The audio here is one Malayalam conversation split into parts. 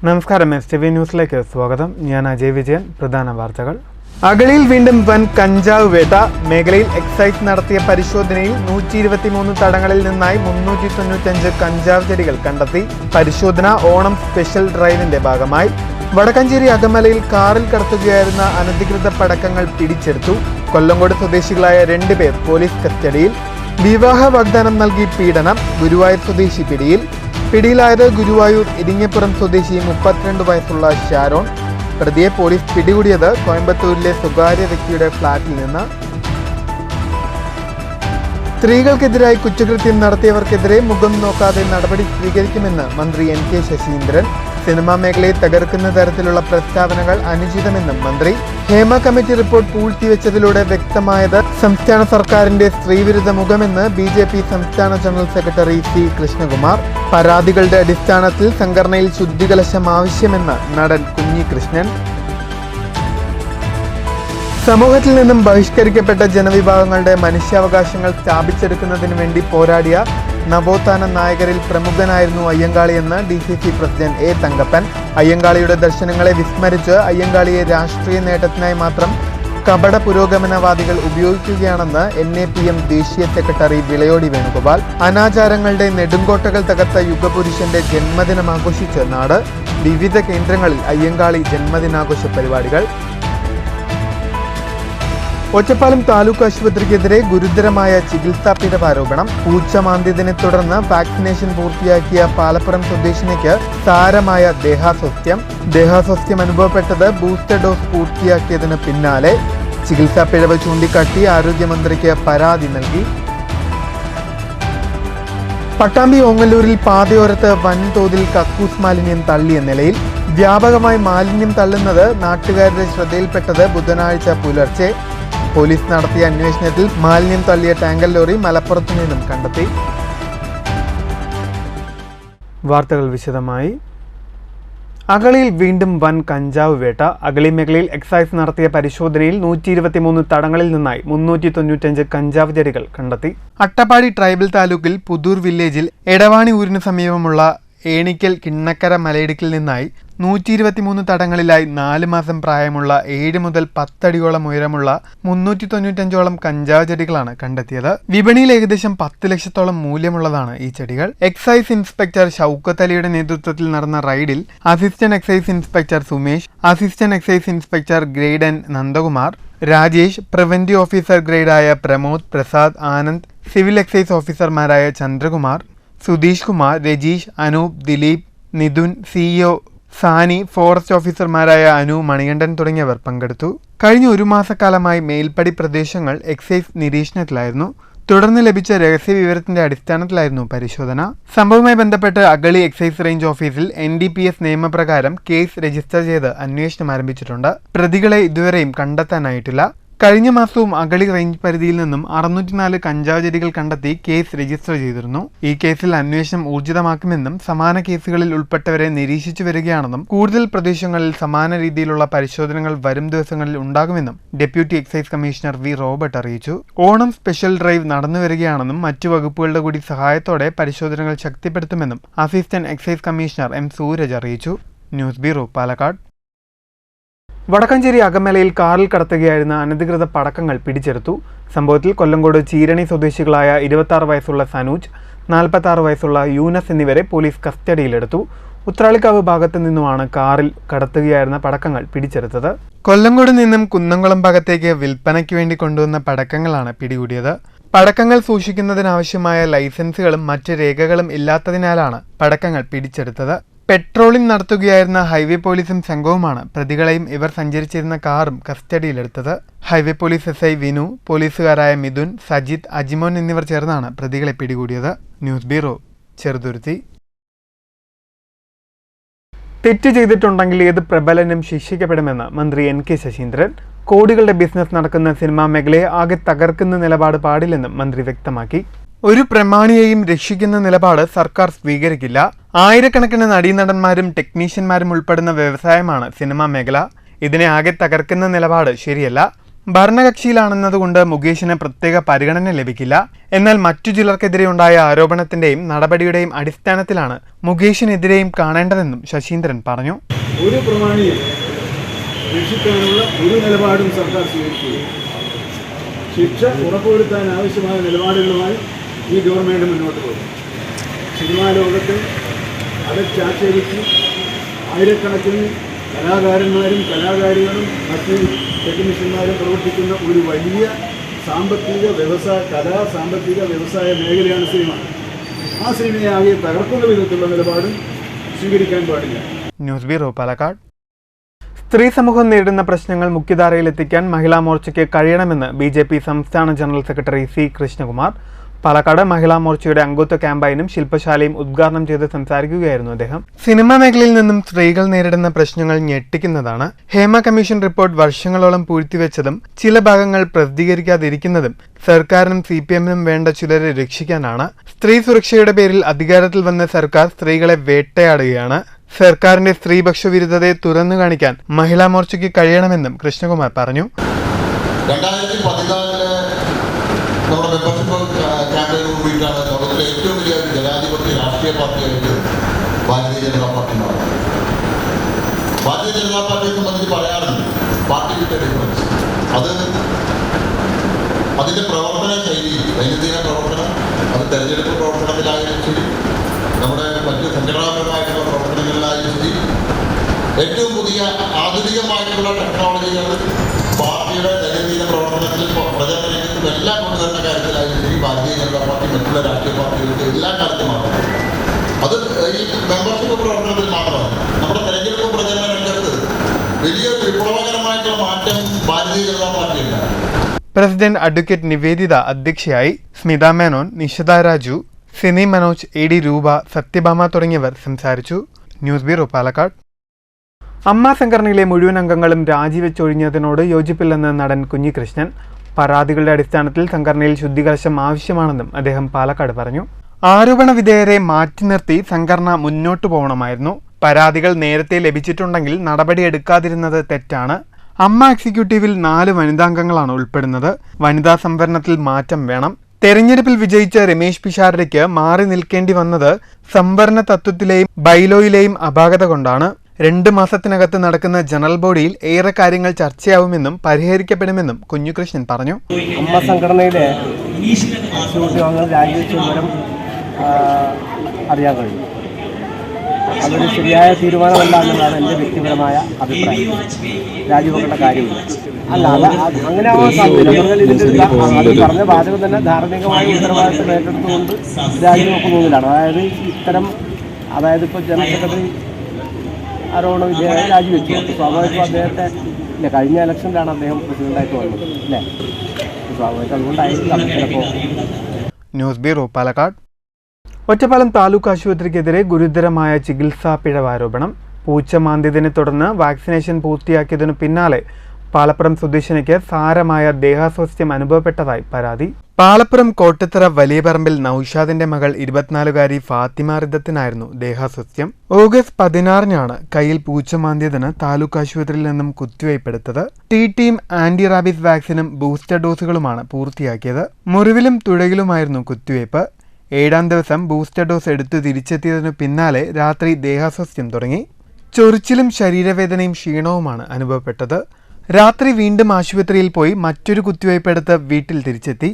നമസ്കാരം. STV ന്യൂസിലേക്ക് സ്വാഗതം. ഞാൻ അജയ് വിജയൻ. പ്രധാന വാർത്തകൾ. അഗളിയിൽ വീണ്ടും വൻ കഞ്ചാവ് വേട്ട. മേഖലയിൽ എക്സൈസ് നടത്തിയ പരിശോധനയിൽ 123 തടങ്ങളിൽ നിന്നായി 395 കഞ്ചാവ് ചെടികൾ കണ്ടെത്തി. പരിശോധന ഓണം സ്പെഷ്യൽ ഡ്രൈവിന്റെ ഭാഗമായി. വടക്കഞ്ചേരി അകമലയിൽ കാറിൽ കടത്തുകയായിരുന്ന അനധികൃത പടക്കങ്ങൾ പിടിച്ചെടുത്തു. കൊല്ലങ്കോട് സ്വദേശികളായ 2 പേർ പോലീസ് കസ്റ്റഡിയിൽ. വിവാഹ വാഗ്ദാനം നൽകി പീഡനം. ഗുരുവായൂർ സ്വദേശി പിടിയിൽ. പിടിയിലായത് ഗുരുവായൂർ ഇരിങ്ങപ്പുറം സ്വദേശി 32 വയസ്സുള്ള ഷാരോൺ. പ്രതിയെ പോലീസ് പിടികൂടിയത് കോയമ്പത്തൂരിലെ സ്വകാര്യ വ്യക്തിയുടെ ഫ്ളാറ്റിൽ നിന്ന്. സ്ത്രീകൾക്കെതിരായി കുറ്റകൃത്യം നടത്തിയവർക്കെതിരെ മുഖം നോക്കാതെ നടപടി സ്വീകരിക്കുമെന്ന് മന്ത്രി NK ശശീന്ദ്രൻ. സിനിമാ മേഖലയെ തകർക്കുന്ന തരത്തിലുള്ള പ്രസ്താവനകൾ അനുചിതമെന്നും മന്ത്രി. ഹേമ കമ്മിറ്റി റിപ്പോർട്ട് പൂഴ്ത്തിവെച്ചതിലൂടെ വ്യക്തമായത് സംസ്ഥാന സർക്കാരിന്റെ സ്ത്രീവിരുദ്ധ മുഖമെന്ന് BJP സംസ്ഥാന ജനറൽ സെക്രട്ടറി C കൃഷ്ണകുമാർ. പരാതികളുടെ അടിസ്ഥാനത്തിൽ സംഘടനയിൽ ശുദ്ധികലശം ആവശ്യമെന്ന് നടൻ കുഞ്ഞികൃഷ്ണൻ. സമൂഹത്തിൽ നിന്നും ബഹിഷ്കരിക്കപ്പെട്ട ജനവിഭാഗങ്ങളുടെ മനുഷ്യാവകാശങ്ങൾ സ്ഥാപിച്ചെടുക്കുന്നതിന് വേണ്ടി പോരാടിയ നവോത്ഥാന നായകരിൽ പ്രമുഖനായിരുന്നു അയ്യങ്കാളിയെന്ന് DCC പ്രസിഡന്റ് A തങ്കപ്പൻ. അയ്യങ്കാളിയുടെ ദർശനങ്ങളെ വിസ്മരിച്ച് അയ്യങ്കാളിയെ രാഷ്ട്രീയ നേട്ടത്തിനായി മാത്രം കപട പുരോഗമനവാദികൾ ഉപയോഗിക്കുകയാണെന്ന് NAPM ദേശീയ സെക്രട്ടറി വിളയോടി വേണുഗോപാൽ. അനാചാരങ്ങളുടെ നെടുങ്കോട്ടകൾ തകർത്ത യുഗപുരുഷന്റെ ജന്മദിനം ആഘോഷിച്ച് നാട്. വിവിധ കേന്ദ്രങ്ങളിൽ അയ്യങ്കാളി ജന്മദിനാഘോഷ പരിപാടികൾ. ഒറ്റപ്പാലം താലൂക്ക് ആശുപത്രിക്കെതിരെ ഗുരുതരമായ ചികിത്സാ പിഴവാരോപണം. പൂച്ച മാന്തിയതിനെ തുടർന്ന് വാക്സിനേഷൻ പൂർത്തിയാക്കിയ പാലപ്പുറം സ്വദേശിനിക്ക് സാരമായ ദേഹാസ്വാസ്ഥ്യം അനുഭവപ്പെട്ടത് ബൂസ്റ്റർ ഡോസ് പൂർത്തിയാക്കിയതിന് പിന്നാലെ. ചികിത്സാ പിഴവ് ചൂണ്ടിക്കാട്ടി ആരോഗ്യമന്ത്രിക്ക് പരാതി നൽകി. പട്ടാമ്പി ഓങ്ങല്ലൂരിൽ പാതയോരത്ത് വൻതോതിൽ കക്കൂസ് മാലിന്യം തള്ളിയ നിലയിൽ. വ്യാപകമായി മാലിന്യം തള്ളുന്നത് നാട്ടുകാരുടെ ശ്രദ്ധയിൽപ്പെട്ടത് ബുധനാഴ്ച പുലർച്ചെ. പോലീസ് നടത്തിയ അന്വേഷണത്തിൽ മാലിന്യം തള്ളിയ ടാങ്കർ ലോറി മലപ്പുറത്തു നിന്നും കണ്ടെത്തി. വാർത്തകൾ വിശദമായി. അഗളിയിൽ വീണ്ടും വൻ കഞ്ചാവ് വേട്ട. അഗളി മേഖലയിൽ എക്സൈസ് നടത്തിയ പരിശോധനയിൽ 123 തടങ്ങളിൽ നിന്നായി 395 കഞ്ചാവ് ചെടികൾ കണ്ടെത്തി. അട്ടപ്പാടി ട്രൈബൽ താലൂക്കിൽ പുതൂർ വില്ലേജിൽ എടവാണി ഊരിന് സമീപമുള്ള ഏണിക്കൽ കിണ്ണക്കര മലയിടുക്കിൽ നിന്നായി 123 തടങ്ങളിലായി 4 മാസം പ്രായമുള്ള 7 മുതൽ 10 അടിയോളം ഉയരമുള്ള 395ഓളം കഞ്ചാവ് ചെടികളാണ് കണ്ടെത്തിയത്. വിപണിയിൽ ഏകദേശം 10 ലക്ഷത്തോളം മൂല്യമുള്ളതാണ് ഈ ചെടികൾ. എക്സൈസ് ഇൻസ്പെക്ടർ ഷൌക്കത്ത് അലിയുടെ നേതൃത്വത്തിൽ നടന്ന റൈഡിൽ assistant excise inspector Sumesh, assistant excise inspector grade N Nandakumar, Rajesh, preventive officer ഗ്രേഡായ പ്രമോദ്, പ്രസാദ്, ആനന്ദ്, സിവിൽ എക്സൈസ് ഓഫീസർമാരായ ചന്ദ്രകുമാർ, സുധീഷ് കുമാർ, രജീഷ്, അനൂപ്, ദിലീപ്, നിതുൻ, CEO സാനി, ഫോറസ്റ്റ് ഓഫീസർമാരായ അനു, മണികണ്ഠൻ തുടങ്ങിയവർ പങ്കെടുത്തു. കഴിഞ്ഞ 1 മാസക്കാലമായി മേൽപ്പടി പ്രദേശങ്ങൾ എക്സൈസ് നിരീക്ഷണത്തിലായിരുന്നു. തുടർന്ന് ലഭിച്ച രഹസ്യ വിവരത്തിന്റെ അടിസ്ഥാനത്തിലായിരുന്നു പരിശോധന. സംഭവവുമായി ബന്ധപ്പെട്ട് അഗളി എക്സൈസ് റേഞ്ച് ഓഫീസിൽ NDPS നിയമപ്രകാരം കേസ് രജിസ്റ്റർ ചെയ്ത് അന്വേഷണം ആരംഭിച്ചിട്ടുണ്ട്. പ്രതികളെ ഇതുവരെയും കണ്ടെത്താനായിട്ടില്ല. കഴിഞ്ഞ മാസവും അഗളി റേഞ്ച് പരിധിയിൽ നിന്നും 604 കഞ്ചാവ് ചെടികൾ കണ്ടെത്തി കേസ് രജിസ്റ്റർ ചെയ്തിരുന്നു. ഈ കേസിൽ അന്വേഷണം ഊർജിതമാക്കുമെന്നും സമാന കേസുകളിൽ ഉൾപ്പെട്ടവരെ നിരീക്ഷിച്ചു വരികയാണെന്നും കൂടുതൽ പ്രദേശങ്ങളിൽ സമാന രീതിയിലുള്ള പരിശോധനകൾ വരും ദിവസങ്ങളിൽ ഉണ്ടാകുമെന്നും deputy excise commissioner V Robert അറിയിച്ചു. ഓണം സ്പെഷ്യൽ ഡ്രൈവ് നടന്നുവരികയാണെന്നും മറ്റു വകുപ്പുകളുടെ കൂടി സഹായത്തോടെ പരിശോധനകൾ ശക്തിപ്പെടുത്തുമെന്നും assistant excise commissioner M Sooraj അറിയിച്ചു. News bureau, Palakkad. വടക്കഞ്ചേരി അകമലയിൽ കാറിൽ കടത്തുകയായിരുന്ന അനധികൃത പടക്കങ്ങൾ പിടിച്ചെടുത്തു. സംഭവത്തിൽ കൊല്ലങ്കോട് ചീരണി സ്വദേശികളായ 26 വയസ്സുള്ള സനൂജ്, 46 വയസ്സുള്ള യൂനസ് എന്നിവരെ പോലീസ് കസ്റ്റഡിയിലെടുത്തു. ഉത്രാളിക്കാവ് ഭാഗത്തു നിന്നുമാണ് കാറിൽ കടത്തുകയായിരുന്ന പടക്കങ്ങൾ പിടിച്ചെടുത്തത്. കൊല്ലങ്കോട് നിന്നും കുന്നംകുളം ഭാഗത്തേക്ക് വിൽപ്പനയ്ക്ക് വേണ്ടി കൊണ്ടുവന്ന പടക്കങ്ങളാണ് പിടികൂടിയത്. പടക്കങ്ങൾ സൂക്ഷിക്കുന്നതിനാവശ്യമായ ലൈസൻസുകളും മറ്റ് രേഖകളും ഇല്ലാത്തതിനാലാണ് പടക്കങ്ങൾ പിടിച്ചെടുത്തത്. പെട്രോളിംഗ് നടത്തുകയായിരുന്ന ഹൈവേ പോലീസും സംഘവുമാണ് പ്രതികളെയും ഇവർ സഞ്ചരിച്ചിരുന്ന കാറും കസ്റ്റഡിയിലെടുത്തത്. ഹൈവേ പോലീസ് SI വിനു, പോലീസുകാരായ മിഥുൻ, സജിത്, അജിമോൻ എന്നിവർ ചേർന്നാണ് പ്രതികളെ പിടികൂടിയത്. News bureau, Cheruthuruthy. തെറ്റ് ചെയ്തിട്ടുണ്ടെങ്കിൽ ഏത് പ്രബലനും ശിക്ഷിക്കപ്പെടുമെന്ന് മന്ത്രി NK ശശീന്ദ്രൻ. കോടികളുടെ ബിസിനസ് നടക്കുന്ന സിനിമാ മേഖലയെ ആകെ തകർക്കുന്ന നിലപാട് പാടില്ലെന്നും മന്ത്രി വ്യക്തമാക്കി. ഒരു പ്രമാണിയെയും രക്ഷിക്കുന്ന നിലപാട് സർക്കാർ സ്വീകരിക്കില്ല. ആയിരക്കണക്കിന് നടീനടന്മാരും ടെക്നീഷ്യന്മാരും ഉൾപ്പെടുന്ന വ്യവസായമാണ് സിനിമാ മേഖല. ഇതിനെ ആകെ തകർക്കുന്ന നിലപാട് ശരിയല്ല. ഭരണകക്ഷിയിലാണെന്നതുകൊണ്ട് മുകേഷിന് പ്രത്യേക പരിഗണന ലഭിക്കില്ല. എന്നാൽ മറ്റു ചിലർക്കെതിരെയുണ്ടായ ആരോപണത്തിന്റെയും നടപടിയുടെയും അടിസ്ഥാനത്തിലാണ് മുകേഷിനെതിരെയും കാണേണ്ടതെന്നും ശശീന്ദ്രൻ പറഞ്ഞു. ഒരു പ്രമാണിയെ രക്ഷിക്കാനുള്ള ഒരു നിലപാടും സർക്കാർ സ്വീകരിക്കുകയും ശിക്ഷ ഉറപ്പുവരുത്താൻ ആവശ്യമായ നിലപാടുകളുമായി ഈ ഗവൺമെൻറ് മുന്നോട്ട് പോകും. സിനിമാ ലോകത്തിൽ അടച്ചാക്ഷേപിച്ച് ആയിരക്കണക്കിന് കലാകാരന്മാരും കലാകാരികളും മറ്റ് ടെക്നീഷ്യന്മാരും പ്രവർത്തിക്കുന്ന ഒരു വലിയ സാമ്പത്തിക വ്യവസായ മേഖലയാണ് സിനിമ. ആ സിനിമയെ ആകെ തകർക്കുന്ന വിധത്തിലുള്ള നിലപാടും സ്വീകരിക്കാൻ പാടില്ല. News bureau, Palakkad. സ്ത്രീ സമൂഹം നേരിടുന്ന പ്രശ്നങ്ങൾ മുഖ്യധാരയിലെത്തിക്കാൻ മഹിളാ മോർച്ചയ്ക്ക് കഴിയണമെന്ന് BJP സംസ്ഥാന general secretary C. Krishnakumar Palakkad Mahila മോർച്ചയുടെ അംഗത്വ ക്യാമ്പയിനും ശില്പശാലയും ഉദ്ഘാടനം ചെയ്ത് സംസാരിക്കുകയായിരുന്നു അദ്ദേഹം. സിനിമാ മേഖലയിൽ നിന്നും സ്ത്രീകൾ നേരിടുന്ന പ്രശ്നങ്ങൾ ഞെട്ടിക്കുന്നതാണ്. ഹേമ കമ്മീഷൻ റിപ്പോർട്ട് വർഷങ്ങളോളം പൂഴ്ത്തിവെച്ചതും ചില ഭാഗങ്ങൾ പ്രസിദ്ധീകരിക്കാതിരിക്കുന്നതും സർക്കാരിനും CPM-നും വേണ്ട ചിലരെ രക്ഷിക്കാനാണ്. സ്ത്രീ സുരക്ഷയുടെ പേരിൽ അധികാരത്തിൽ വന്ന സർക്കാർ സ്ത്രീകളെ വേട്ടയാടുകയാണ്. സർക്കാരിന്റെ സ്ത്രീപക്ഷ വിരുദ്ധതയെ തുറന്നു കാണിക്കാൻ മഹിളാ മോർച്ചയ്ക്ക് കഴിയണമെന്നും കൃഷ്ണകുമാർ പറഞ്ഞു. 2014 നമ്മുടെ മെമ്പർഷിപ്പ് ക്യാമ്പയിന് കൂടിയിട്ടാണ് ലോകത്തിലെ ഏറ്റവും വലിയ ജനാധിപത്യ രാഷ്ട്രീയ പാർട്ടിയായിട്ട് ഭാരതീയ ജനതാ പാർട്ടി മാറുന്നത്. ഭാരതീയ ജനതാ പാർട്ടിയെ സംബന്ധിച്ച് പറയാറുണ്ട് പാർട്ടി വിട്ട ഡിഫറൻസ്. അതിൻ്റെ പ്രവർത്തന ശൈലി, ദൈനംദിന പ്രവർത്തനം, അത് തെരഞ്ഞെടുപ്പ് പ്രവർത്തനത്തിലായാലും ശരി, നമ്മുടെ മറ്റ് സംഘടനാപരമായിട്ടുള്ള പ്രവർത്തനങ്ങളിലായാലും ശരി, ഏറ്റവും പുതിയ ആധുനികമായിട്ടുള്ള ടെക്നോളജികൾ പാർട്ടിയുടെ ദൈനംദിന പ്രവർത്തനത്തിൽ പ്രചരണ രംഗത്തും എല്ലാം കൊണ്ടുവരുന്ന കാര്യത്തിലായാലും ശരി ഭാരതീയ ജനതാ പാർട്ടി മറ്റുള്ള രാഷ്ട്രീയ പാർട്ടികൾക്ക് എല്ലാ കാലത്തും മാത്രമാണ്. അത് ഈ മെമ്പർഷിപ്പ് പ്രവർത്തനത്തിൽ മാത്രമാണ്. നമ്മുടെ തെരഞ്ഞെടുപ്പ് പ്രചരണ രംഗത്ത് വലിയൊരു വിപ്ലവകരമായിട്ടുള്ള മാറ്റം ഭാരതീയ ജനതാ പാർട്ടിയുണ്ടായി. പ്രസിഡന്റ് അഡ്വക്കേറ്റ് നിവേദിത അധ്യക്ഷയായി. സ്മിത മേനോൻ, നിഷിത രാജു, സിനി മനോജ്, AD രൂപ, സത്യഭാമ തുടങ്ങിയവർ സംസാരിച്ചു. News bureau, Palakkad. അമ്മ സംഘടനയിലെ മുഴുവൻ അംഗങ്ങളും രാജിവെച്ചൊഴിഞ്ഞതിനോട് യോജിപ്പില്ലെന്ന് നടൻ കുഞ്ഞികൃഷ്ണൻ. പരാതികളുടെ അടിസ്ഥാനത്തിൽ സംഘടനയിൽ ശുദ്ധികലശം ആവശ്യമാണെന്നും അദ്ദേഹം പാലക്കാട് പറഞ്ഞു. ആരോപണ വിധേയരെ മാറ്റി നിർത്തി സംഘടന മുന്നോട്ടു പോകണമായിരുന്നു. പരാതികൾ നേരത്തെ ലഭിച്ചിട്ടുണ്ടെങ്കിൽ നടപടിയെടുക്കാതിരുന്നത് തെറ്റാണ്. അമ്മ എക്സിക്യൂട്ടീവിൽ 4 വനിതാംഗങ്ങളാണ് ഉൾപ്പെടുന്നത്. വനിതാ സംവരണത്തിൽ മാറ്റം വേണം. തെരഞ്ഞെടുപ്പിൽ വിജയിച്ച രമേശ് പിഷാരടിക്ക് മാറി നിൽക്കേണ്ടി വന്നത് സംവരണ തത്വത്തിലെയും ബൈലോയിലെയും അപാകത കൊണ്ടാണ്. 2 മാസത്തിനകത്ത് നടക്കുന്ന ജനറൽ ബോഡിയിൽ ഏറെ കാര്യങ്ങൾ ചർച്ചയാവുമെന്നും പരിഹരിക്കപ്പെടുമെന്നും കുഞ്ഞികൃഷ്ണൻ പറഞ്ഞു. അമ്മ സംഘടനയിലെ അംഗങ്ങൾ രാജിവെച്ച വിവരം അറിയാൻ കഴിഞ്ഞു. അതൊരു ശരിയായ തീരുമാനമല്ല എന്നതാണ് എൻ്റെ വ്യക്തിപരമായ അഭിപ്രായം. രാജിവെക്കേണ്ട കാര്യമില്ല. അല്ല, അത് അങ്ങനെ ആവാൻ സാധ്യതയില്ല. അത് പറഞ്ഞ വാചകം തന്നെ ധാർമ്മികമായ ഉത്തരവാദിത്വം ഏറ്റെടുത്തുകൊണ്ട് രാജിവെക്കുന്നതിലാണ്. അതായത് ഇപ്പോൾ ജനറൽ സെക്രട്ടറി ആരോപണ വിധേയമായി രാജിവെച്ചു. സ്വാഭാവികം അദ്ദേഹത്തെ ഇല്ല, കഴിഞ്ഞ ഇലക്ഷനിലാണ് അദ്ദേഹം പ്രസിഡന്റായിട്ട് വന്നത് അല്ലേ? സ്വാഭാവികം അതുകൊണ്ടായിരിക്കും ചിലപ്പോൾ. News bureau, Palakkad. ഒറ്റപ്പാലം താലൂക്ക് ആശുപത്രിക്കെതിരെ ഗുരുതരമായ ചികിത്സാ പിഴവ് ആരോപണം. പൂച്ച മാന്തിയതിനെ തുടർന്ന് വാക്സിനേഷൻ പൂർത്തിയാക്കിയതിനു പിന്നാലെ പാലപ്പുറം സ്വദേശിനിക്ക് സാരമായ ദേഹാസ്വാസ്ഥ്യം അനുഭവപ്പെട്ടതായി പരാതി. പാലപ്പുറം കോട്ടത്തറ വലിയ പറമ്പിൽ നൌഷാദിന്റെ മകൾ 24-കാരി ഫാത്തിമ റിദത്തിനായിരുന്നു ദേഹാസ്വാസ്ഥ്യം. ഓഗസ്റ്റ് 16-നാണ് കയ്യിൽ പൂച്ച മാന്തിയതിന് താലൂക്ക് ആശുപത്രിയിൽ നിന്നും കുത്തിവയ്പ്പെടുത്തത്. TTയും ആന്റി റാബീസ് വാക്സിനും ബൂസ്റ്റർ ഡോസുകളുമാണ് പൂർത്തിയാക്കിയത്. മുറിവിലും തുഴയിലുമായിരുന്നു കുത്തിവയ്പ്. 7-ാം ദിവസം ബൂസ്റ്റർ ഡോസ് എടുത്തു തിരിച്ചെത്തിയതിനു പിന്നാലെ രാത്രി ദേഹാസ്വാസ്ഥ്യം തുടങ്ങി. ചൊറിച്ചിലും ശരീരവേദനയും ക്ഷീണവുമാണ് അനുഭവപ്പെട്ടത്. രാത്രി വീണ്ടും ആശുപത്രിയിൽ പോയി മറ്റൊരു കുത്തിവയ്പ്പെടുത്ത് വീട്ടിൽ തിരിച്ചെത്തി.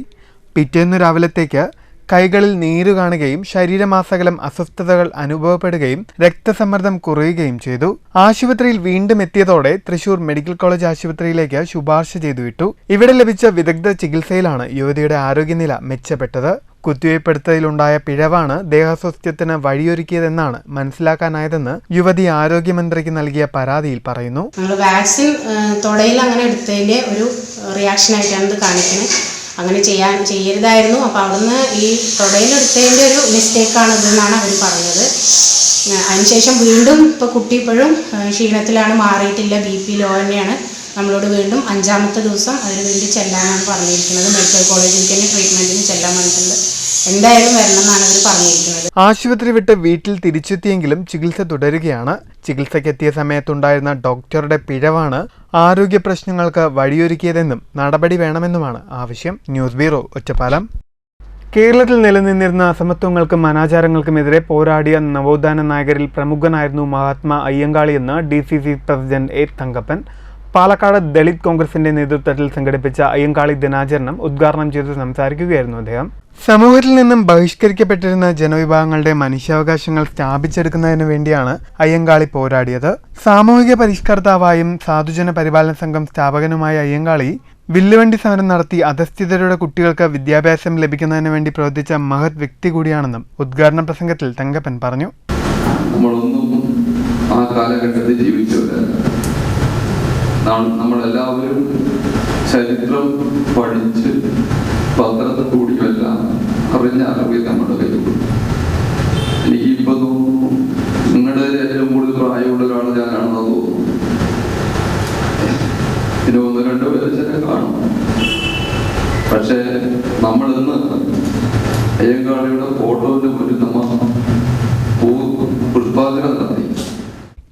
പിറ്റേന്നു രാവിലത്തേക്ക് കൈകളിൽ നീരു കാണുകയും ശരീരമാസകലം അസ്വസ്ഥതകൾ അനുഭവപ്പെടുകയും രക്തസമ്മർദ്ദം കുറയുകയും ചെയ്തു. ആശുപത്രിയിൽ വീണ്ടും എത്തിയതോടെ തൃശൂർ മെഡിക്കൽ കോളേജ് ആശുപത്രിയിലേക്ക് ശുപാർശ ചെയ്തു വിട്ടു. ഇവിടെ ലഭിച്ച വിദഗ്ധ ചികിത്സയിലാണ് യുവതിയുടെ ആരോഗ്യനില മെച്ചപ്പെട്ടത്. കുത്തിവയ്പ്പെടുത്തലിലുണ്ടായ പിഴവാണ് ദേഹാസ്വാസ്ഥ്യത്തിന് വഴിയൊരുക്കിയതെന്നാണ് മനസ്സിലാക്കാനായതെന്ന് യുവതി ആരോഗ്യമന്ത്രിക്ക് നൽകിയ പരാതിയിൽ പറയുന്നു. വാക്സിൻ തൊടയിൽ അങ്ങനെ എടുത്തതിൻ്റെ ഒരു റിയാക്ഷനായിട്ടാണ് ഇത് കാണിക്കുന്നത്. അങ്ങനെ ചെയ്യരുതായിരുന്നു. അപ്പോൾ അവിടുന്ന് ഈ തൊടയിലെടുത്തതിൻ്റെ ഒരു മിസ്റ്റേക്കാണ് ഇതെന്നാണ് അവർ പറഞ്ഞത്. അതിനുശേഷം വീണ്ടും ഇപ്പോൾ കുട്ടി ഇപ്പോഴും ക്ഷീണത്തിലാണ്, മാറിയിട്ടില്ല, BP ലോ തന്നെയാണ്. നമ്മളോട് വീണ്ടും 5-ാമത്തെ ദിവസം അതിന് വേണ്ടി ചെല്ലാനാണ് പറഞ്ഞിരിക്കുന്നത്. മെഡിക്കൽ കോളേജിൽ തന്നെ ട്രീറ്റ്മെൻറ്റിന് ചെല്ലാൻ പറഞ്ഞിട്ടുണ്ട്. എന്തായാലും വരണം എന്നാണ് അവർ പറഞ്ഞിരിക്കുന്നത്. ആശുപത്രി വിട്ട് വീട്ടിൽ തിരിച്ചെത്തിയെങ്കിലും ചികിത്സ തുടരുകയാണ്. ചികിത്സയ്ക്കെത്തിയ സമയത്തുണ്ടായിരുന്ന ഡോക്ടറുടെ പിഴവാണ് ആരോഗ്യ പ്രശ്നങ്ങൾക്ക് വഴിയൊരുക്കിയതെന്നും നടപടി വേണമെന്നുമാണ് ആവശ്യം. News bureau, Ottapalam. കേരളത്തിൽ നിലനിന്നിരുന്ന അസമത്വങ്ങൾക്കും അനാചാരങ്ങൾക്കുമെതിരെ പോരാടിയ നവോത്ഥാന നായകരിൽ പ്രമുഖനായിരുന്നു മഹാത്മാ അയ്യങ്കാളിയെന്ന് DCC president A. Thankappan. Palakkad Dalit കോൺഗ്രസിന്റെ നേതൃത്വത്തിൽ സംഘടിപ്പിച്ച അയ്യങ്കാളി ദിനാചരണം ഉദ്ഘാടനം ചെയ്ത് സംസാരിക്കുകയായിരുന്നു അദ്ദേഹം. സമൂഹത്തിൽ നിന്നും ബഹിഷ്കരിക്കപ്പെട്ടിരുന്ന ജനവിഭാഗങ്ങളുടെ മനുഷ്യാവകാശങ്ങൾ സ്ഥാപിച്ചെടുക്കുന്നതിനു വേണ്ടിയാണ് അയ്യങ്കാളി പോരാടിയത്. സാമൂഹിക പരിഷ്കർത്താവായും സാധുജന പരിപാലന സംഘം സ്ഥാപകനുമായ അയ്യങ്കാളി വില്ലുവണ്ടി സമരം നടത്തി അധസ്ഥിതരുടെ കുട്ടികൾക്ക് വിദ്യാഭ്യാസം ലഭിക്കുന്നതിന് വേണ്ടി പ്രവർത്തിച്ച മഹത് വ്യക്തി കൂടിയാണെന്നും ഉദ്ഘാടന പ്രസംഗത്തിൽ തങ്കപ്പൻ പറഞ്ഞു. നമ്മളൊന്നും ആ കാലഘട്ടത്തിൽ ജീവിച്ചവരല്ല. നമ്മളെല്ലാവരും ചരിത്രം പഠിച്ച് പത്രത്തിൽ കൂടിയല്ല അറിഞ്ഞ അറിവ് നമ്മുടെ കയ്യിൽ. എനിക്കിപ്പോൾ തോന്നുന്നു നിങ്ങളുടെ ഏറ്റവും കൂടുതൽ പ്രായമുള്ള ഒരാൾ ഞാനാണെന്ന് തോന്നുന്നു. ഇനി 1-2 പേരെ കാണും. പക്ഷേ നമ്മളിന്ന് അയ്യങ്കാളിയുടെ ഫോട്ടോയുടെ മുന്നിൽ നമ്മൾ പുഷ്പാർച്ചന നടത്തി.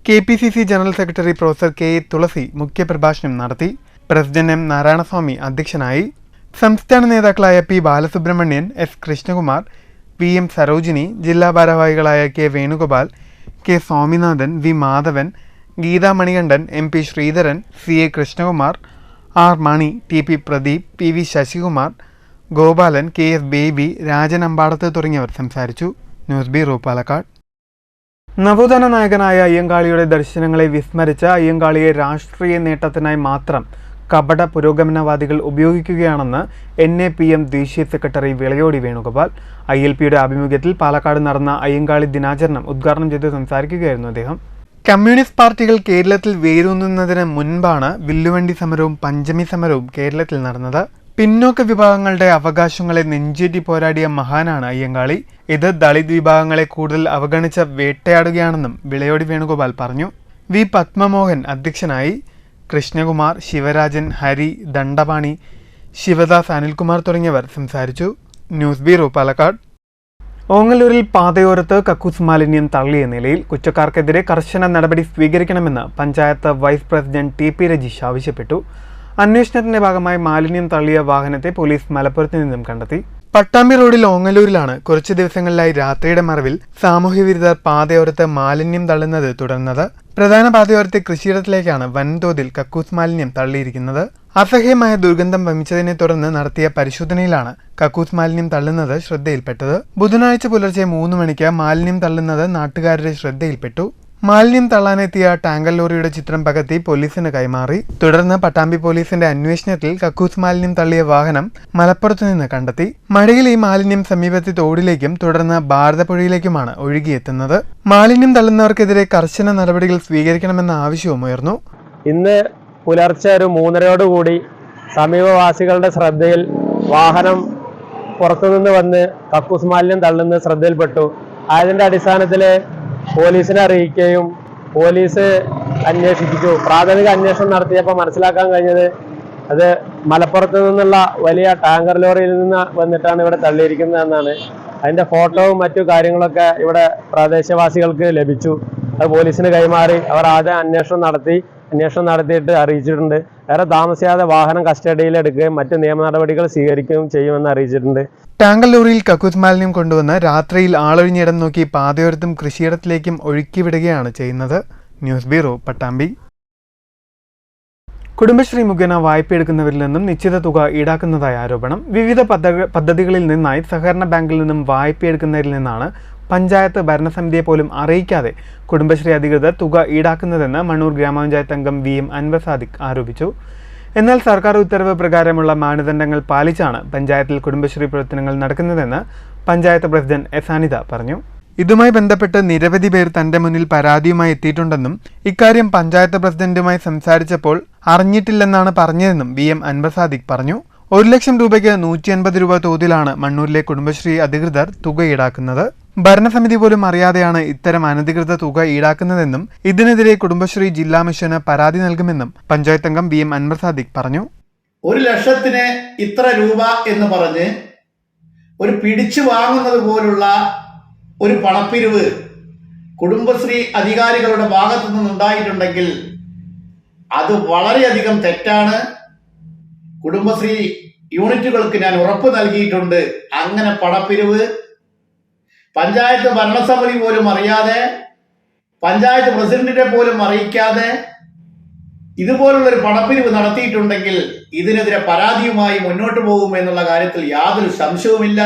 KPCC general secretary professor K. തുളസി മുഖ്യപ്രഭാഷണം നടത്തി. President M. നാരായണസ്വാമി അധ്യക്ഷനായി. സംസ്ഥാന നേതാക്കളായ P. Balasubramanian, S. Krishnakumar, VM Sarojini, ജില്ലാ ഭാരവാഹികളായ K. Venugopal, K. Swaminathan, V. Madhavan, Geetha Manikandan, MP Sreedharan, CA Krishnakumar, R. Mani, TP Pradeep, PV Sasikumar, Gopalan, KS Baby, Rajan Ambadath തുടങ്ങിയവർ സംസാരിച്ചു. News bureau, Palakkad. നവോത്ഥാന നായകനായ അയ്യങ്കാളിയുടെ ദർശനങ്ങളെ വിസ്മരിച്ച അയ്യങ്കാളിയെ രാഷ്ട്രീയ നേട്ടത്തിനായി മാത്രം കപട പുരോഗമനവാദികൾ ഉപയോഗിക്കുകയാണെന്ന് NAPM ദേശീയ സെക്രട്ടറി വിളയോടി വേണുഗോപാൽ. ILPയുടെ ആഭിമുഖ്യത്തിൽ പാലക്കാട് നടന്ന അയ്യങ്കാളി ദിനാചരണം ഉദ്ഘാടനം ചെയ്ത് സംസാരിക്കുകയായിരുന്നു അദ്ദേഹം. കമ്മ്യൂണിസ്റ്റ് പാർട്ടികൾ കേരളത്തിൽ വേരൂന്നുന്നതിന് മുൻപാണ് വില്ലുവണ്ടി സമരവും പഞ്ചമി സമരവും കേരളത്തിൽ നടന്നത്. പിന്നോക്ക വിഭാഗങ്ങളുടെ അവകാശങ്ങളെ നെഞ്ചേറ്റി പോരാടിയ മഹാനാണ് അയ്യങ്കാളി. ഇത് ദളിത് വിഭാഗങ്ങളെ കൂടുതൽ അവഗണിച്ച് വേട്ടയാടുകയാണെന്നും വിളയോടി വേണുഗോപാൽ പറഞ്ഞു. V. പത്മമോഹൻ അധ്യക്ഷനായി. കൃഷ്ണകുമാർ, ശിവരാജൻ, ഹരി, ദണ്ഡപാണി, ശിവദാസ്, അനിൽകുമാർ തുടങ്ങിയവർ സംസാരിച്ചു. News bureau, Palakkad. ഓങ്ങല്ലൂരിൽ പാതയോരത്ത് കക്കൂസ് മാലിന്യം തള്ളിയ നിലയിൽ. കുറ്റക്കാർക്കെതിരെ കർശന നടപടി സ്വീകരിക്കണമെന്ന് panchayat vice president TP Rajeesh ആവശ്യപ്പെട്ടു. അന്വേഷണത്തിന്റെ ഭാഗമായി മാലിന്യം തള്ളിയ വാഹനത്തെ പോലീസ് മലപ്പുറത്ത് നിന്നും കണ്ടെത്തി. പട്ടാമ്പി റോഡിൽ ഓങ്ങല്ലൂരിലാണ് കുറച്ചു ദിവസങ്ങളിലായി രാത്രിയുടെ മറവിൽ സാമൂഹ്യവിരുദ്ധർ പാതയോരത്ത് മാലിന്യം തള്ളുന്നത് തുടർന്നത്. പ്രധാന പാതയോരത്തെ കൃഷിയിടത്തിലേക്കാണ് വൻതോതിൽ കക്കൂസ് മാലിന്യം തള്ളിയിരിക്കുന്നത്. അസഹ്യമായ ദുർഗന്ധം വമിച്ചതിനെ തുടർന്ന് നടത്തിയ പരിശോധനയിലാണ് കക്കൂസ് മാലിന്യം തള്ളുന്നത് ശ്രദ്ധയിൽപ്പെട്ടത്. ബുധനാഴ്ച പുലർച്ചെ 3 മണിക്ക് മാലിന്യം തള്ളുന്നത് നാട്ടുകാരുടെ ശ്രദ്ധയിൽപ്പെട്ടു. മാലിന്യം തള്ളാനെത്തിയ ടാങ്കർ ലോറിയുടെ ചിത്രം പകർത്തി പോലീസിന് കൈമാറി. തുടർന്ന് പട്ടാമ്പി പോലീസിന്റെ അന്വേഷണത്തിൽ കക്കൂസ് മാലിന്യം തള്ളിയ വാഹനം മലപ്പുറത്ത് നിന്ന് കണ്ടെത്തി. മഴയിൽ ഈ മാലിന്യം സമീപത്തെ തോടിലേക്കും തുടർന്ന് ഭാരതപ്പുഴയിലേക്കുമാണ് ഒഴുകിയെത്തുന്നത്. മാലിന്യം തള്ളുന്നവർക്കെതിരെ കർശന നടപടികൾ സ്വീകരിക്കണമെന്ന ആവശ്യവും ഉയർന്നു. ഇന്ന് പുലർച്ചെ ഒരു 3:30 സമീപവാസികളുടെ ശ്രദ്ധയിൽ വാഹനം പുറത്തുനിന്ന് വന്ന് കക്കൂസ് മാലിന്യം തള്ളുന്നത് ശ്രദ്ധയിൽപ്പെട്ടു. അതിന്റെ അടിസ്ഥാനത്തിൽ പോലീസിനെ അറിയിക്കുകയും പോലീസ് അന്വേഷിച്ചു. പ്രാഥമിക അന്വേഷണം നടത്തിയപ്പോൾ മനസ്സിലാക്കാൻ കഴിഞ്ഞത് അത് മലപ്പുറത്ത് നിന്നുള്ള വലിയ ടാങ്കർ ലോറിയിൽ നിന്ന് വന്നിട്ടാണ് ഇവിടെ തള്ളിയിരിക്കുന്നതെന്നാണ്. അതിൻ്റെ ഫോട്ടോവും മറ്റു കാര്യങ്ങളൊക്കെ ഇവിടെ പ്രദേശവാസികൾക്ക് ലഭിച്ചു. അത് പോലീസിന് കൈമാറി അവർ ആദ്യം അന്വേഷണം നടത്തിയിട്ട് അറിയിച്ചിട്ടുണ്ട്. വേറെ താമസിയാതെ വാഹനം കസ്റ്റഡിയിൽ എടുക്കുകയും മറ്റ് നിയമ നടപടികൾ സ്വീകരിക്കുകയും ചെയ്യുമെന്ന് അറിയിച്ചിട്ടുണ്ട്. ടാങ്കർ ലോറിയിൽ കക്കൂസ് മാലിന്യം കൊണ്ടുവന്ന് രാത്രിയിൽ ആളൊഴിഞ്ഞിടം നോക്കി പാതയോരത്തും കൃഷിയിടത്തിലേക്കും ഒഴുക്കിവിടുകയാണ് ചെയ്യുന്നത്. News bureau, Pattambi. കുടുംബശ്രീ മുഖേന വായ്പയെടുക്കുന്നവരിൽ നിന്നും നിശ്ചിത തുക ഈടാക്കുന്നതായി ആരോപണം. വിവിധ പദ്ധതികളിൽ നിന്നായി സഹകരണ ബാങ്കിൽ നിന്നും വായ്പയെടുക്കുന്നവരിൽ നിന്നാണ് പഞ്ചായത്ത് ഭരണസമിതിയെ പോലും അറിയിക്കാതെ കുടുംബശ്രീ അധികൃതർ തുക ഈടാക്കുന്നതെന്ന് മണ്ണൂർ ഗ്രാമപഞ്ചായത്ത് അംഗം VM അൻവർ സാദിഖ് ആരോപിച്ചു. എന്നാൽ സർക്കാർ ഉത്തരവ് പ്രകാരമുള്ള മാനദണ്ഡങ്ങൾ പാലിച്ചാണ് പഞ്ചായത്തിൽ കുടുംബശ്രീ പ്രവർത്തനങ്ങൾ നടക്കുന്നതെന്ന് പഞ്ചായത്ത് പ്രസിഡന്റ് S. അനിത പറഞ്ഞു. ഇതുമായി ബന്ധപ്പെട്ട് നിരവധി പേർ തന്റെ മുന്നിൽ പരാതിയുമായി എത്തിയിട്ടുണ്ടെന്നും ഇക്കാര്യം പഞ്ചായത്ത് പ്രസിഡന്റുമായി സംസാരിച്ചപ്പോൾ അറിഞ്ഞിട്ടില്ലെന്നാണ് പറഞ്ഞതെന്നും VM അൻവർ സാദിഖ് പറഞ്ഞു. 1 ലക്ഷം രൂപയ്ക്ക് 150 രൂപ തോതിലാണ് മണ്ണൂരിലെ കുടുംബശ്രീ അധികൃതർ തുക ഈടാക്കുന്നത്. ഭരണസമിതി പോലും അറിയാതെയാണ് ഇത്തരം അനധികൃത തുക ഈടാക്കുന്നതെന്നും ഇതിനെതിരെ കുടുംബശ്രീ ജില്ലാ മിഷന് പരാതി നൽകുമെന്നും പഞ്ചായത്ത് അംഗം VM അൻവർ സാദിഖ് പറഞ്ഞു. 1 ലക്ഷത്തിന് ഇത്ര രൂപ എന്ന് പറഞ്ഞ് ഒരു പിടിച്ചു വാങ്ങുന്നത് പോലുള്ള ഒരു പണപ്പിരിവ് കുടുംബശ്രീ അധികാരികളുടെ ഭാഗത്തു നിന്നുണ്ടായിട്ടുണ്ടെങ്കിൽ അത് വളരെയധികം തെറ്റാണ്. കുടുംബശ്രീ യൂണിറ്റുകൾക്ക് ഞാൻ ഉറപ്പ് നൽകിയിട്ടുണ്ട്. അങ്ങനെ പണപ്പിരിവ് പഞ്ചായത്ത് ഭരണസമിതി പോലും അറിയാതെ, പഞ്ചായത്ത് പ്രസിഡന്റിനെ പോലും അറിയിക്കാതെ ഇതുപോലുള്ളൊരു പണപ്പിരിവ് നടത്തിയിട്ടുണ്ടെങ്കിൽ ഇതിനെതിരെ പരാതിയുമായി മുന്നോട്ട് പോകും എന്നുള്ള കാര്യത്തിൽ യാതൊരു സംശയവുമില്ല.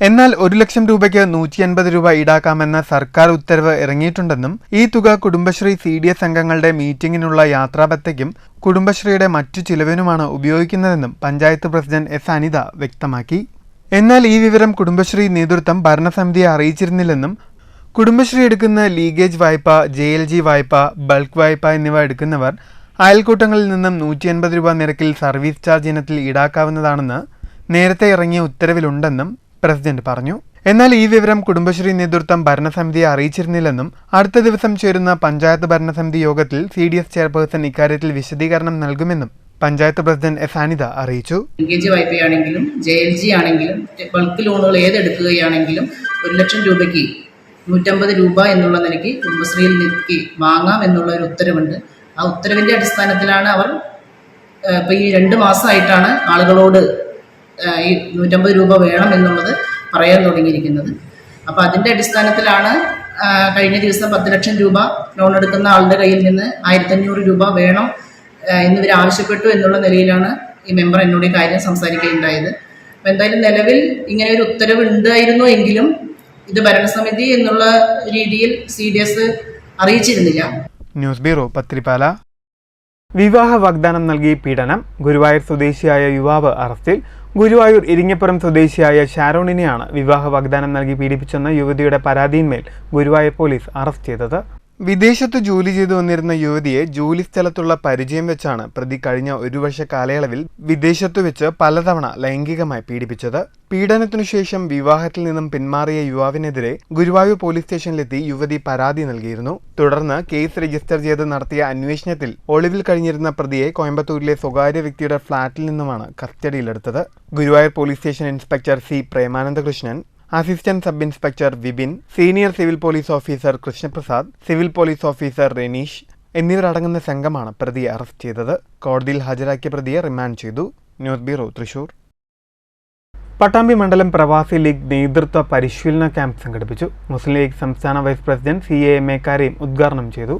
എന്നാൽ 1 ലക്ഷം രൂപയ്ക്ക് 150 രൂപ ഈടാക്കാമെന്ന സർക്കാർ ഉത്തരവ് ഇറങ്ങിയിട്ടുണ്ടെന്നും ഈ തുക കുടുംബശ്രീ CDS അംഗങ്ങളുടെ മീറ്റിംഗിനുള്ള യാത്രാബത്തയ്ക്കും കുടുംബശ്രീയുടെ മറ്റു ചിലവിനുമാണ് ഉപയോഗിക്കുന്നതെന്നും പഞ്ചായത്ത് പ്രസിഡന്റ് S. അനിത വ്യക്തമാക്കി. എന്നാൽ ഈ വിവരം കുടുംബശ്രീ നേതൃത്വം ഭരണസമിതിയെ അറിയിച്ചിരുന്നില്ലെന്നും കുടുംബശ്രീ എടുക്കുന്ന ലീഗേജ് വായ്പ, JLG വായ്പ, ബൾക്ക് വായ്പ എന്നിവ എടുക്കുന്നവർ അയൽക്കൂട്ടങ്ങളിൽ നിന്നും 150 രൂപ നിരക്കിൽ സർവീസ് ചാർജ് ഇനത്തിൽ ഈടാക്കാവുന്നതാണെന്ന് നേരത്തെ ഇറങ്ങിയ ഉത്തരവിലുണ്ടെന്നും പ്രസിഡന്റ് പറഞ്ഞു. എന്നാൽ ഈ വിവരം കുടുംബശ്രീ നേതൃത്വം ഭരണസമിതിയെ അറിയിച്ചിരുന്നില്ലെന്നും അടുത്ത ദിവസം ചേരുന്ന പഞ്ചായത്ത് ഭരണസമിതി യോഗത്തിൽ CDS ചെയർപേഴ്സൺ ഇക്കാര്യത്തിൽ വിശദീകരണം നൽകുമെന്നും പഞ്ചായത്ത് പ്രസിഡന്റ് S. അനിത അറിയിച്ചു. ലീഗേജ് വായ്പയാണെങ്കിലും JLG ആണെങ്കിലും ബൾക്ക് ലോണുകൾ ഏതെടുക്കുകയാണെങ്കിലും 1 ലക്ഷം രൂപയ്ക്ക് 150 രൂപ എന്നുള്ള നിലയ്ക്ക് കുടുംബശ്രീയിൽ നിൽക്കി വാങ്ങാം എന്നുള്ള ഒരു ഉത്തരവുണ്ട്. ആ ഉത്തരവിൻ്റെ അടിസ്ഥാനത്തിലാണ് അവർ ഇപ്പോൾ ഈ 2 മാസമായിട്ടാണ് ആളുകളോട് ഈ 150 രൂപ വേണം എന്നുള്ളത് പറയാൻ തുടങ്ങിയിരിക്കുന്നത്. അപ്പോൾ അതിൻ്റെ അടിസ്ഥാനത്തിലാണ് കഴിഞ്ഞ ദിവസം 10 ലക്ഷം രൂപ ലോൺ എടുക്കുന്ന ആളുടെ കയ്യിൽ നിന്ന് 1500 രൂപ വേണം എന്നിവർ ആവശ്യപ്പെട്ടു എന്നുള്ള നിലയിലാണ് ഈ മെമ്പർ എന്നോട് ഈ കാര്യം സംസാരിക്കുകയുണ്ടായത്. അപ്പോൾ എന്തായാലും നിലവിൽ ഇങ്ങനെ ഒരു ഉത്തരവ് ഉണ്ടായിരുന്നു എങ്കിലും ഇത് ഭരണസമിതി എന്നുള്ള രീതിയിൽ CDS അറിയിച്ചിരുന്നില്ല. News bureau, Pathirippala. വിവാഹ വാഗ്ദാനം നൽകി പീഡനം. ഗുരുവായൂർ സ്വദേശിയായ യുവാവ് അറസ്റ്റിൽ. ഗുരുവായൂർ ഇരിങ്ങപ്പുറം സ്വദേശിയായ ഷാരോണിനെയാണ് വിവാഹ വാഗ്ദാനം നൽകി പീഡിപ്പിച്ചെന്ന യുവതിയുടെ പരാതിയിന്മേൽ ഗുരുവായൂർ പോലീസ് അറസ്റ്റ് ചെയ്തത്. വിദേശത്ത് ജോലി ചെയ്തു വന്നിരുന്ന യുവതിയെ ജോലി സ്ഥലത്തുള്ള പരിചയം വെച്ചാണ് പ്രതി കഴിഞ്ഞ 1 വർഷ കാലയളവിൽ വിദേശത്തു വെച്ച് പലതവണ ലൈംഗികമായി പീഡിപ്പിച്ചത്. പീഡനത്തിനു ശേഷം വിവാഹത്തിൽ നിന്നും പിന്മാറിയ യുവാവിനെതിരെ ഗുരുവായൂർ പോലീസ് സ്റ്റേഷനിലെത്തി യുവതി പരാതി നൽകിയിരുന്നു. തുടർന്ന് കേസ് രജിസ്റ്റർ ചെയ്ത് നടത്തിയ അന്വേഷണത്തിൽ ഒളിവിൽ കഴിഞ്ഞിരുന്ന പ്രതിയെ കോയമ്പത്തൂരിലെ സ്വകാര്യ വ്യക്തിയുടെ ഫ്ളാറ്റിൽ നിന്നുമാണ് കസ്റ്റഡിയിലെടുത്തത്. Guruvayur police station inspector C. Premanandakrishnan, assistant sub inspector Vipin, senior civil police officer Krishnaprasad, civil police officer Reneesh എന്നിവരടങ്ങുന്ന സംഘമാണ് പ്രതിയെ അറസ്റ്റ് ചെയ്തത്. കോടതിയിൽ ഹാജരാക്കിയ പ്രതിയെ റിമാൻഡ് ചെയ്തു. News bureau, Thrissur. പട്ടാമ്പി മണ്ഡലം പ്രവാസി ലീഗ് നേതൃത്വ പരിശീലന ക്യാമ്പ് സംഘടിപ്പിച്ചു. മുസ്ലിം ലീഗ് സംസ്ഥാന വൈസ് പ്രസിഡന്റ് CA കരീം ഉദ്ഘാടനം ചെയ്തു.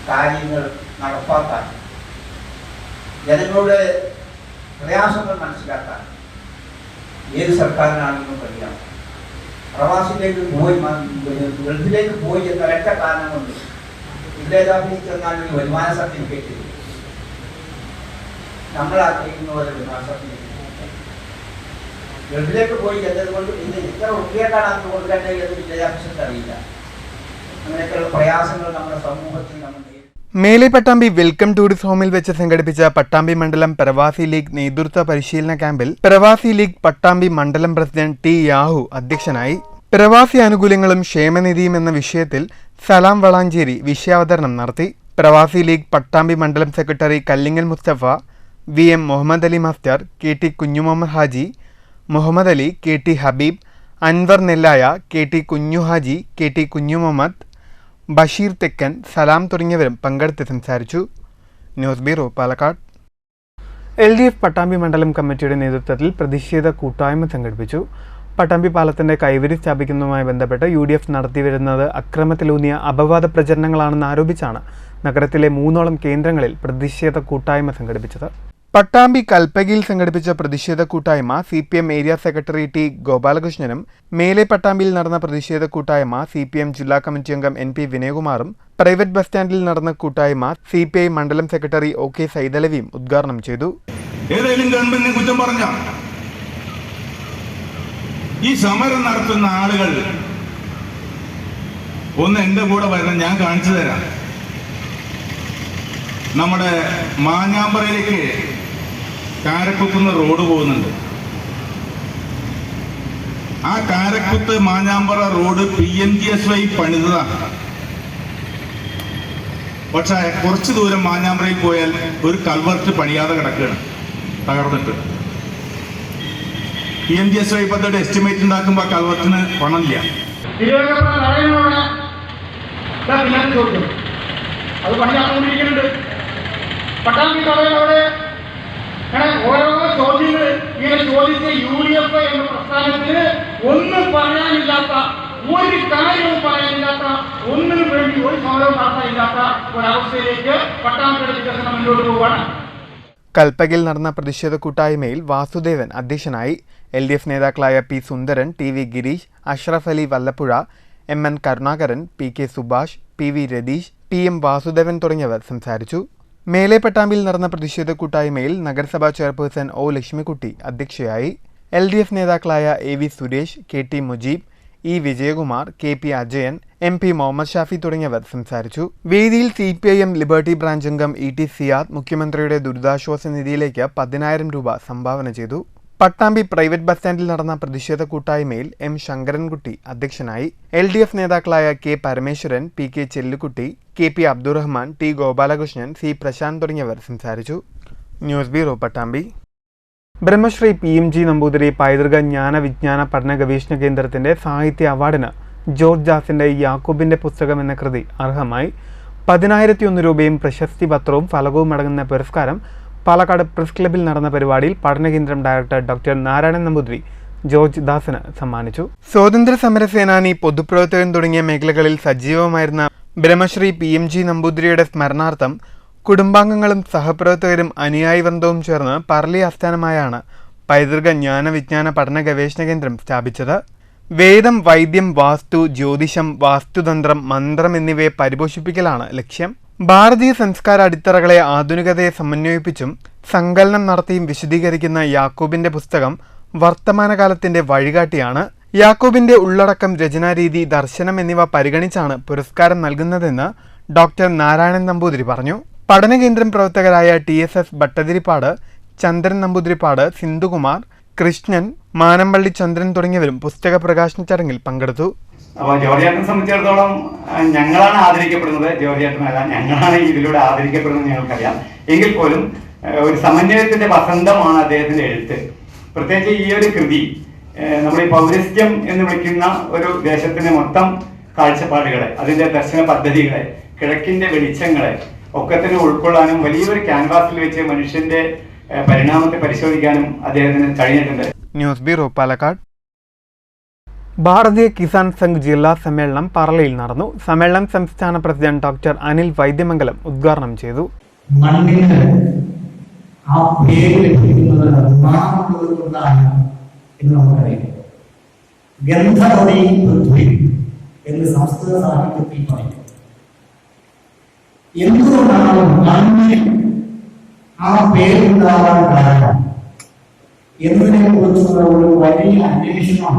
കാര്യങ്ങൾ നടപ്പാക്കാൻ, ജനങ്ങളുടെ പ്രയാസങ്ങൾ മനസ്സിലാക്കാൻ ഏത് സർക്കാരിനാണെന്നും കഴിയാം. പ്രവാസിലേക്ക് പോയി ഗൾഫിലേക്ക് പോയി എന്ന ഒരൊറ്റ കാരണം കൊണ്ട് വില്ലേജ് ഓഫീസിൽ ചെന്നാൽ ഒരു വരുമാന സർട്ടിഫിക്കറ്റ് നമ്മൾ ആഗ്രഹിക്കുന്ന പോലെ വരുമാന സർട്ടിഫിക്കറ്റ് ഗൾഫിലേക്ക് പോയി എന്നതുകൊണ്ട് ഇത് ഇത്ര ഉറപ്പിയേക്കാണ് അത് കൊടുക്കേണ്ടത് എന്ന് വില്ലേജ് ഓഫീസർക്ക് അറിയില്ല. അങ്ങനെയൊക്കെയുള്ള പ്രയാസങ്ങൾ നമ്മുടെ സമൂഹത്തിൽ നമ്മൾ. മേലെ പട്ടാമ്പി വെൽക്കം ടൂറിസ്റ്റ് ഹോമിൽ വെച്ച് സംഘടിപ്പിച്ച പട്ടാമ്പി മണ്ഡലം പ്രവാസി ലീഗ് നേതൃത്വ പരിശീലന ക്യാമ്പിൽ പ്രവാസി ലീഗ് പട്ടാമ്പി മണ്ഡലം പ്രസിഡന്റ് T. യാഹു അധ്യക്ഷനായി. പ്രവാസി ആനുകൂല്യങ്ങളും ക്ഷേമനിധിയും എന്ന വിഷയത്തിൽ സലാം വളാഞ്ചേരി വിഷയാവതരണം നടത്തി. പ്രവാസി ലീഗ് പട്ടാമ്പി മണ്ഡലം secretary Kallingal Musthafa, VM Muhammad Ali master, KT Kunhumuhammad Haji, Muhammad Ali, KT Habeeb, Anwar Nellaya, KT Kunhu Haji, KT കുഞ്ഞു മുഹമ്മദ്, ബഷീർ തെക്കൻ, സലാം തുടങ്ങിയവരും പങ്കെടുത്ത് സംസാരിച്ചു. News bureau, Palakkad. LDF Pattambi മണ്ഡലം കമ്മിറ്റിയുടെ നേതൃത്വത്തിൽ പ്രതിഷേധ കൂട്ടായ്മ സംഘടിപ്പിച്ചു. പട്ടാമ്പി പാലത്തിന്റെ കൈവരി സ്ഥാപിക്കുന്നതുമായി ബന്ധപ്പെട്ട് UDF നടത്തിവരുന്നത് അക്രമത്തിലൂന്നിയ അപവാദ പ്രചരണങ്ങളാണെന്ന് ആരോപിച്ചാണ് നഗരത്തിലെ 3ഓളം കേന്ദ്രങ്ങളിൽ പ്രതിഷേധ കൂട്ടായ്മ സംഘടിപ്പിച്ചത്. പട്ടാമ്പി കൽപ്പകയിൽ സംഘടിപ്പിച്ച പ്രതിഷേധ കൂട്ടായ്മ CPM ഏരിയ സെക്രട്ടറി T. ഗോപാലകൃഷ്ണനും, മേലെ പട്ടാമ്പിയിൽ നടന്ന പ്രതിഷേധ കൂട്ടായ്മ CPM ജില്ലാ കമ്മിറ്റി അംഗം NP വിനയകുമാറും, പ്രൈവറ്റ് ബസ് സ്റ്റാൻഡിൽ നടന്ന കൂട്ടായ്മ CPI മണ്ഡലം സെക്രട്ടറി OK സൈദലവിയും ഉദ്ഘാടനം ചെയ്തു. ഏതെങ്കിലും ഗവൺമെന്റിനെ കുറ്റം പറഞ്ഞ ഈ സമരം നടത്തുന്ന ആളുകൾ ഒന്ന് എന്റെ കൂടെ വരണം, ഞാൻ കാണിച്ചു തരാം. നമ്മുടെ മാഞ്ഞാമ്പറയിലേക്ക് കാരക്കുത്തുന്ന റോഡ് പോകുന്നുണ്ട്. ആ കാരക്കുത്ത് മാഞ്ഞാമ്പറ റോഡ് PMGSY പണിതതാണ്. പക്ഷേ കുറച്ച് ദൂരം മാഞ്ഞാമ്പ്രയിൽ പോയാൽ ഒരു കൽവർട്ട് പണിയാതെ കിടക്കുകയാണ്, തകർന്നിട്ട്. PMGSY പദ്ധതിയുടെ എസ്റ്റിമേറ്റ് ഉണ്ടാക്കുമ്പോൾ കൽവർട്ടിന് പണമില്ല. അത് പണി നടന്നുകൊണ്ടിരിക്കുന്നുണ്ട്. പട്ടാമ്പി കടയിലവിടെ ഓരോ ചോദ്യങ്ങൾ ഇങ്ങനെ ചോദിച്ച് UDF എന്ന പ്രസ്ഥാനത്തിന് ഒന്നും പറയാനില്ലാത്ത, ഒരു കാര്യവും പറയാനില്ലാത്ത, ഒന്നിനും വേണ്ടി ഒരു സമരവും നടത്താനില്ലാത്ത ഒരവസ്ഥയിലേക്ക് പട്ടാമ്പിയുടെ വികസനം മുന്നോട്ട് പോവുകയാണ്. കൽപ്പകയിൽ നടന്ന പ്രതിഷേധ കൂട്ടായ്മയിൽ വാസുദേവൻ അധ്യക്ഷനായി. LDF നേതാക്കളായ P. സുന്ദരൻ, TV Girish, Ashraf Ali Vallappuzha, MN Karunakaran, PK Subhash, PV Ratheesh, PM Vasudevan തുടങ്ങിയവർ സംസാരിച്ചു. മേലെ പട്ടാമ്പിയിൽ നടന്ന പ്രതിഷേധ കൂട്ടായ്മയിൽ നഗരസഭാ ചെയർപേഴ്സൺ O. ലക്ഷ്മിക്കുട്ടി അധ്യക്ഷയായി. LDF നേതാക്കളായ AV Suresh, KT Mujeeb, E. Vijayakumar, KP Ajayan, MP Muhammad Shafi തുടങ്ങിയവർ സംസാരിച്ചു. വേദിയിൽ CPIM ലിബർട്ടി ബ്രാഞ്ച് അംഗം ET സിയാദ് മുഖ്യമന്ത്രിയുടെ ദുരിതാശ്വാസ നിധിയിലേക്ക് 10,000 രൂപ സംഭാവന ചെയ്തു. പട്ടാമ്പി പ്രൈവറ്റ് ബസ് സ്റ്റാൻഡിൽ നടന്ന പ്രതിഷേധ കൂട്ടായ്മയിൽ M. ശങ്കരൻകുട്ടി അധ്യക്ഷനായി. LDF നേതാക്കളായ K. Parameswaran, PK ചെല്ലുകുട്ടി, KP Abdurahman, T. Gopalakrishnan, C. Prasanth തുടങ്ങിയവർ സംസാരിച്ചു. News bureau Pattambi. Brahmashri PMG Namboothiri പൈതൃക ജ്ഞാന വിജ്ഞാന പഠന ഗവേഷണ കേന്ദ്രത്തിന്റെ സാഹിത്യ അവാർഡിന് ജോർജ് ദാസിന്റെ യാക്കൂബിന്റെ പുസ്തകം എന്ന കൃതി അർഹമായി. 10,001 രൂപയും പ്രശസ്തി പത്രവും ഫലകവും അടങ്ങുന്ന പുരസ്കാരം പാലക്കാട് പ്രസ് ക്ലബിൽ നടന്ന പരിപാടിയിൽ പഠനകേന്ദ്രം director doctor Narayanan Namboothiri George ദാസിന് സമ്മാനിച്ചു. സ്വാതന്ത്ര്യ സമര സേനാനി, പൊതുപ്രവർത്തകൻ തുടങ്ങിയ മേഖലകളിൽ സജീവമായിരുന്ന ബ്രഹ്മശ്രീ PMG നമ്പൂതിരിയുടെ സ്മരണാർത്ഥം കുടുംബാംഗങ്ങളും സഹപ്രവർത്തകരും അനുയായി വൃന്ദവും ചേർന്ന് പറളി ആസ്ഥാനമായാണ് പൈതൃക ജ്ഞാന വിജ്ഞാന പഠന ഗവേഷണ കേന്ദ്രം സ്ഥാപിച്ചത്. വേദം, വൈദ്യം, വാസ്തു, ജ്യോതിഷം, വാസ്തുതന്ത്രം, മന്ത്രം എന്നിവയെ പരിപോഷിപ്പിക്കലാണ് ലക്ഷ്യം. ഭാരതീയ സംസ്കാര അടിത്തറകളെ ആധുനികതയെ സമന്വയിപ്പിച്ചും സങ്കലനം നടത്തിയും വിശദീകരിക്കുന്ന യാക്കൂബിന്റെ പുസ്തകം വർത്തമാനകാലത്തിന്റെ വഴികാട്ടിയാണ്. യാക്കൂബിന്റെ ഉള്ളടക്കം, രചനാരീതി, ദർശനം എന്നിവ പരിഗണിച്ചാണ് പുരസ്കാരം നൽകുന്നതെന്ന് ഡോക്ടർ നാരായണൻ നമ്പൂതിരി പറഞ്ഞു. പഠനകേന്ദ്രം പ്രവർത്തകരായ TSS ഭട്ടതിരിപ്പാട്, ചന്ദ്രൻ നമ്പൂതിരിപ്പാട്, സിന്ധുകുമാർ, കൃഷ്ണൻ, മാനമ്പള്ളി ചന്ദ്രൻ തുടങ്ങിയവരും പുസ്തക പ്രകാശന ചടങ്ങിൽ പങ്കെടുത്തു. അപ്പോൾ ജോർജിയേട്ടനെ സംബന്ധിച്ചിടത്തോളം ഞങ്ങളാണ് ആദരിക്കപ്പെടുന്നത്, ജോർജിയേട്ടനല്ല, ഞങ്ങളാണ് ഇതിലൂടെ ആദരിക്കപ്പെടുന്നത് ഞങ്ങൾക്കറിയാം. എങ്കിൽ പോലും ഒരു സമന്വയത്തിന്റെ വസന്തമാണ് അദ്ദേഹത്തിന്റെ എഴുത്ത്. പ്രത്യേകിച്ച് ഈ ഒരു കൃതി നമ്മുടെ പൗരസ്ത്യം എന്ന് വിളിക്കുന്ന ഒരു ദേശത്തിന്റെ മൊത്തം കാഴ്ചപ്പാടുകളെ, അതിന്റെ ദർശന പദ്ധതികളെ, കിഴക്കിന്റെ വെളിച്ചങ്ങളെ ഒക്കെ തന്നെ ഉൾക്കൊള്ളാനും വലിയൊരു ക്യാൻവാസിൽ വെച്ച് മനുഷ്യന്റെ പരിണാമത്തെ പരിശോധിക്കാനും അദ്ദേഹത്തിന് കഴിഞ്ഞിട്ടുണ്ട്. News bureau Palakkad. ഭാരതീയ കിസാൻ സംഘ് ജില്ലാ സമ്മേളനം പറളിയിൽ നടന്നു. സമ്മേളനം സംസ്ഥാന പ്രസിഡന്റ് ഡോക്ടർ അനിൽ വൈദ്യമംഗലം ഉദ്ഘാടനം ചെയ്തു. മണ്ണിന് ആ പേര് ലഭിക്കുന്നത് എന്ന് നമുക്കറിയാം. ഗന്ധവതി പൃഥ്വി എന്ന് സംസ്കൃത സാഹിത്യത്തിൽ പറയും. എന്തുകൊണ്ടാണ് മണ്ണിന് ആ പേരുണ്ടാവാൻ കാരണം എന്നതിനെ കുറിച്ചുള്ള ഒരു വലിയ അന്വേഷണം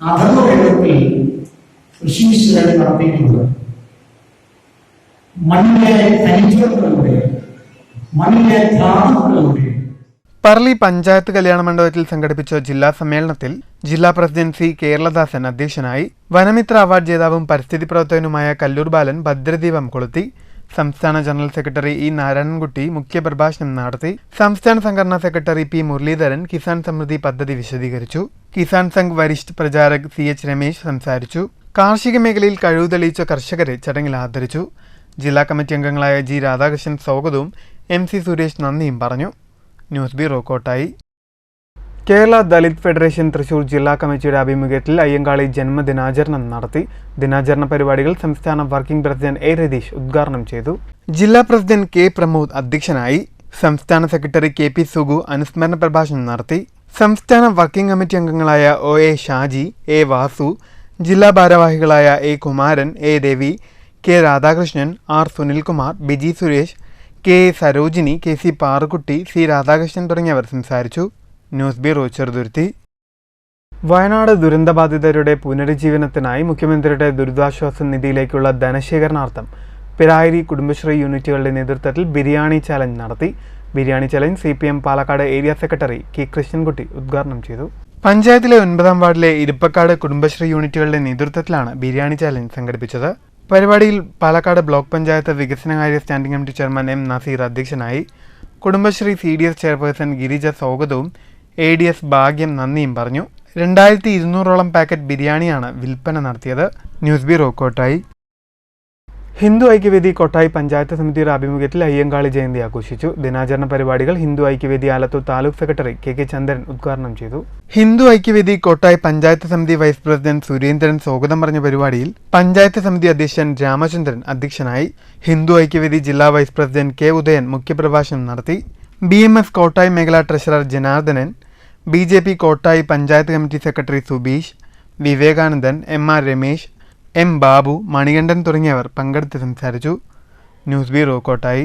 അഥർവവേദത്തിൽ ഋഷീശ്വരൻ നടത്തിയിട്ടുണ്ട്. മണ്ണിലെ ഖനിജങ്ങളുടെ, മണ്ണിലെ ധാതുക്കളുടെ. പറളി പഞ്ചായത്ത് കല്യാണ മണ്ഡപത്തിൽ സംഘടിപ്പിച്ച ജില്ലാ സമ്മേളനത്തിൽ ജില്ലാ പ്രസിഡന്റ് C. കേരളദാസൻ അധ്യക്ഷനായി. വനമിത്ര അവാർഡ് ജേതാവും പരിസ്ഥിതി പ്രവർത്തകനുമായ കല്ലൂർ ബാലൻ ഭദ്രദീപം കൊളുത്തി. സംസ്ഥാന ജനറൽ സെക്രട്ടറി E. നാരായണൻകുട്ടി മുഖ്യപ്രഭാഷണം നടത്തി. സംസ്ഥാന സംഘടനാ സെക്രട്ടറി P. മുരളീധരൻ കിസാൻ സമൃദ്ധി പദ്ധതി വിശദീകരിച്ചു. കിസാൻ സംഘ് വരിഷ്ഠ പ്രചാരക് CH രമേശ് സംസാരിച്ചു. കാർഷിക മേഖലയിൽ കഴിവ് തെളിയിച്ച കർഷകരെ ചടങ്ങിൽ ആദരിച്ചു. ജില്ലാ കമ്മിറ്റി അംഗങ്ങളായ G. രാധാകൃഷ്ണൻ സ്വാഗതവും MC സുരേഷ് നന്ദിയും പറഞ്ഞു. News bureau Kottayi. Kerala Dalit federation Thrissur ജില്ലാ കമ്മിറ്റിയുടെ ആഭിമുഖ്യത്തിൽ അയ്യങ്കാളി ജന്മദിനാചരണം നടത്തി. ദിനാചരണ പരിപാടികൾ സംസ്ഥാന വർക്കിംഗ് പ്രസിഡന്റ് A. രതീഷ് ഉദ്ഘാടനം ചെയ്തു. ജില്ലാ പ്രസിഡന്റ് K. പ്രമോദ് അധ്യക്ഷനായി. സംസ്ഥാന സെക്രട്ടറി KP സുഗു അനുസ്മരണ പ്രഭാഷണം നടത്തി. സംസ്ഥാന വർക്കിംഗ് കമ്മിറ്റി അംഗങ്ങളായ OA ഷാജി, A. വാസു, ജില്ലാ ഭാരവാഹികളായ A. Kumaran, A. Ravi, K. Radhakrishnan, R. Sunilkumar, Biji Suresh, K. Sarojini, KC Parukutty, C. Radhakrishnan തുടങ്ങിയവർ സംസാരിച്ചു. News bureau Cheruthuruthy. വയനാട് ദുരന്തബാധിതരുടെ പുനരുജ്ജീവനത്തിനായി മുഖ്യമന്ത്രിയുടെ ദുരിതാശ്വാസ നിധിയിലേക്കുള്ള ധനശേഖരണാർത്ഥം പിരായിരി കുടുംബശ്രീ യൂണിറ്റുകളുടെ നേതൃത്വത്തിൽ ബിരിയാണി ചാലഞ്ച് നടത്തി. Biryani challenge CPM Palakkad area secretary K. Krishnankutty ഉദ്ഘാടനം ചെയ്തു. പഞ്ചായത്തിലെ 9ാം വാർഡിലെ ഇരിപ്പക്കാട് കുടുംബശ്രീ യൂണിറ്റുകളുടെ നേതൃത്വത്തിലാണ് ബിരിയാണി ചാലഞ്ച് സംഘടിപ്പിച്ചത്. പരിപാടിയിൽ പാലക്കാട് ബ്ലോക്ക് പഞ്ചായത്ത് വികസനകാര്യ standing committee chairman M Nazeer അധ്യക്ഷനായി. കുടുംബശ്രീ CDS ചെയർപേഴ്സൺ ഗിരിജ സ്വാഗതവും ADS ഭാഗ്യം നന്ദിയും പറഞ്ഞു. 2200ഓളം പാക്കറ്റ് ബിരിയാണിയാണ് വിൽപ്പന നടത്തിയത്. News bureau Kottayi. ഹിന്ദു ഐക്യവേദി കൊട്ടായി പഞ്ചായത്ത് സമിതിയുടെ ആഭിമുഖ്യത്തിൽ അയ്യങ്കാളി ജയന്തി ആഘോഷിച്ചു. ദിനാചരണ പരിപാടികൾ ഹിന്ദു ഐക്യവേദി ആലത്തൂർ താലൂക്ക് സെക്രട്ടറി KK ചന്ദ്രൻ ഉദ്ഘാടനം ചെയ്തു. ഹിന്ദു ഐക്യവേദി കൊട്ടായി പഞ്ചായത്ത് സമിതി വൈസ് പ്രസിഡന്റ് സുരേന്ദ്രൻ സ്വാഗതം പറഞ്ഞ പരിപാടിയിൽ പഞ്ചായത്ത് സമിതി അധ്യക്ഷൻ രാമചന്ദ്രൻ അധ്യക്ഷനായി. ഹിന്ദു ഐക്യവേദി ജില്ലാ വൈസ് പ്രസിഡന്റ് K ഉദയൻ മുഖ്യപ്രഭാഷണം നടത്തി. BMS കോട്ടായി മേഖലാ treasurer Janardhanan, BJP Kottayi panchayat committee secretary Subeesh, Vivekanandan, MR Ramesh, M Babu, Manikandan തുടങ്ങിയവർ പങ്കെടുത്ത് സംസാരിച്ചു. News bureau Kottayi.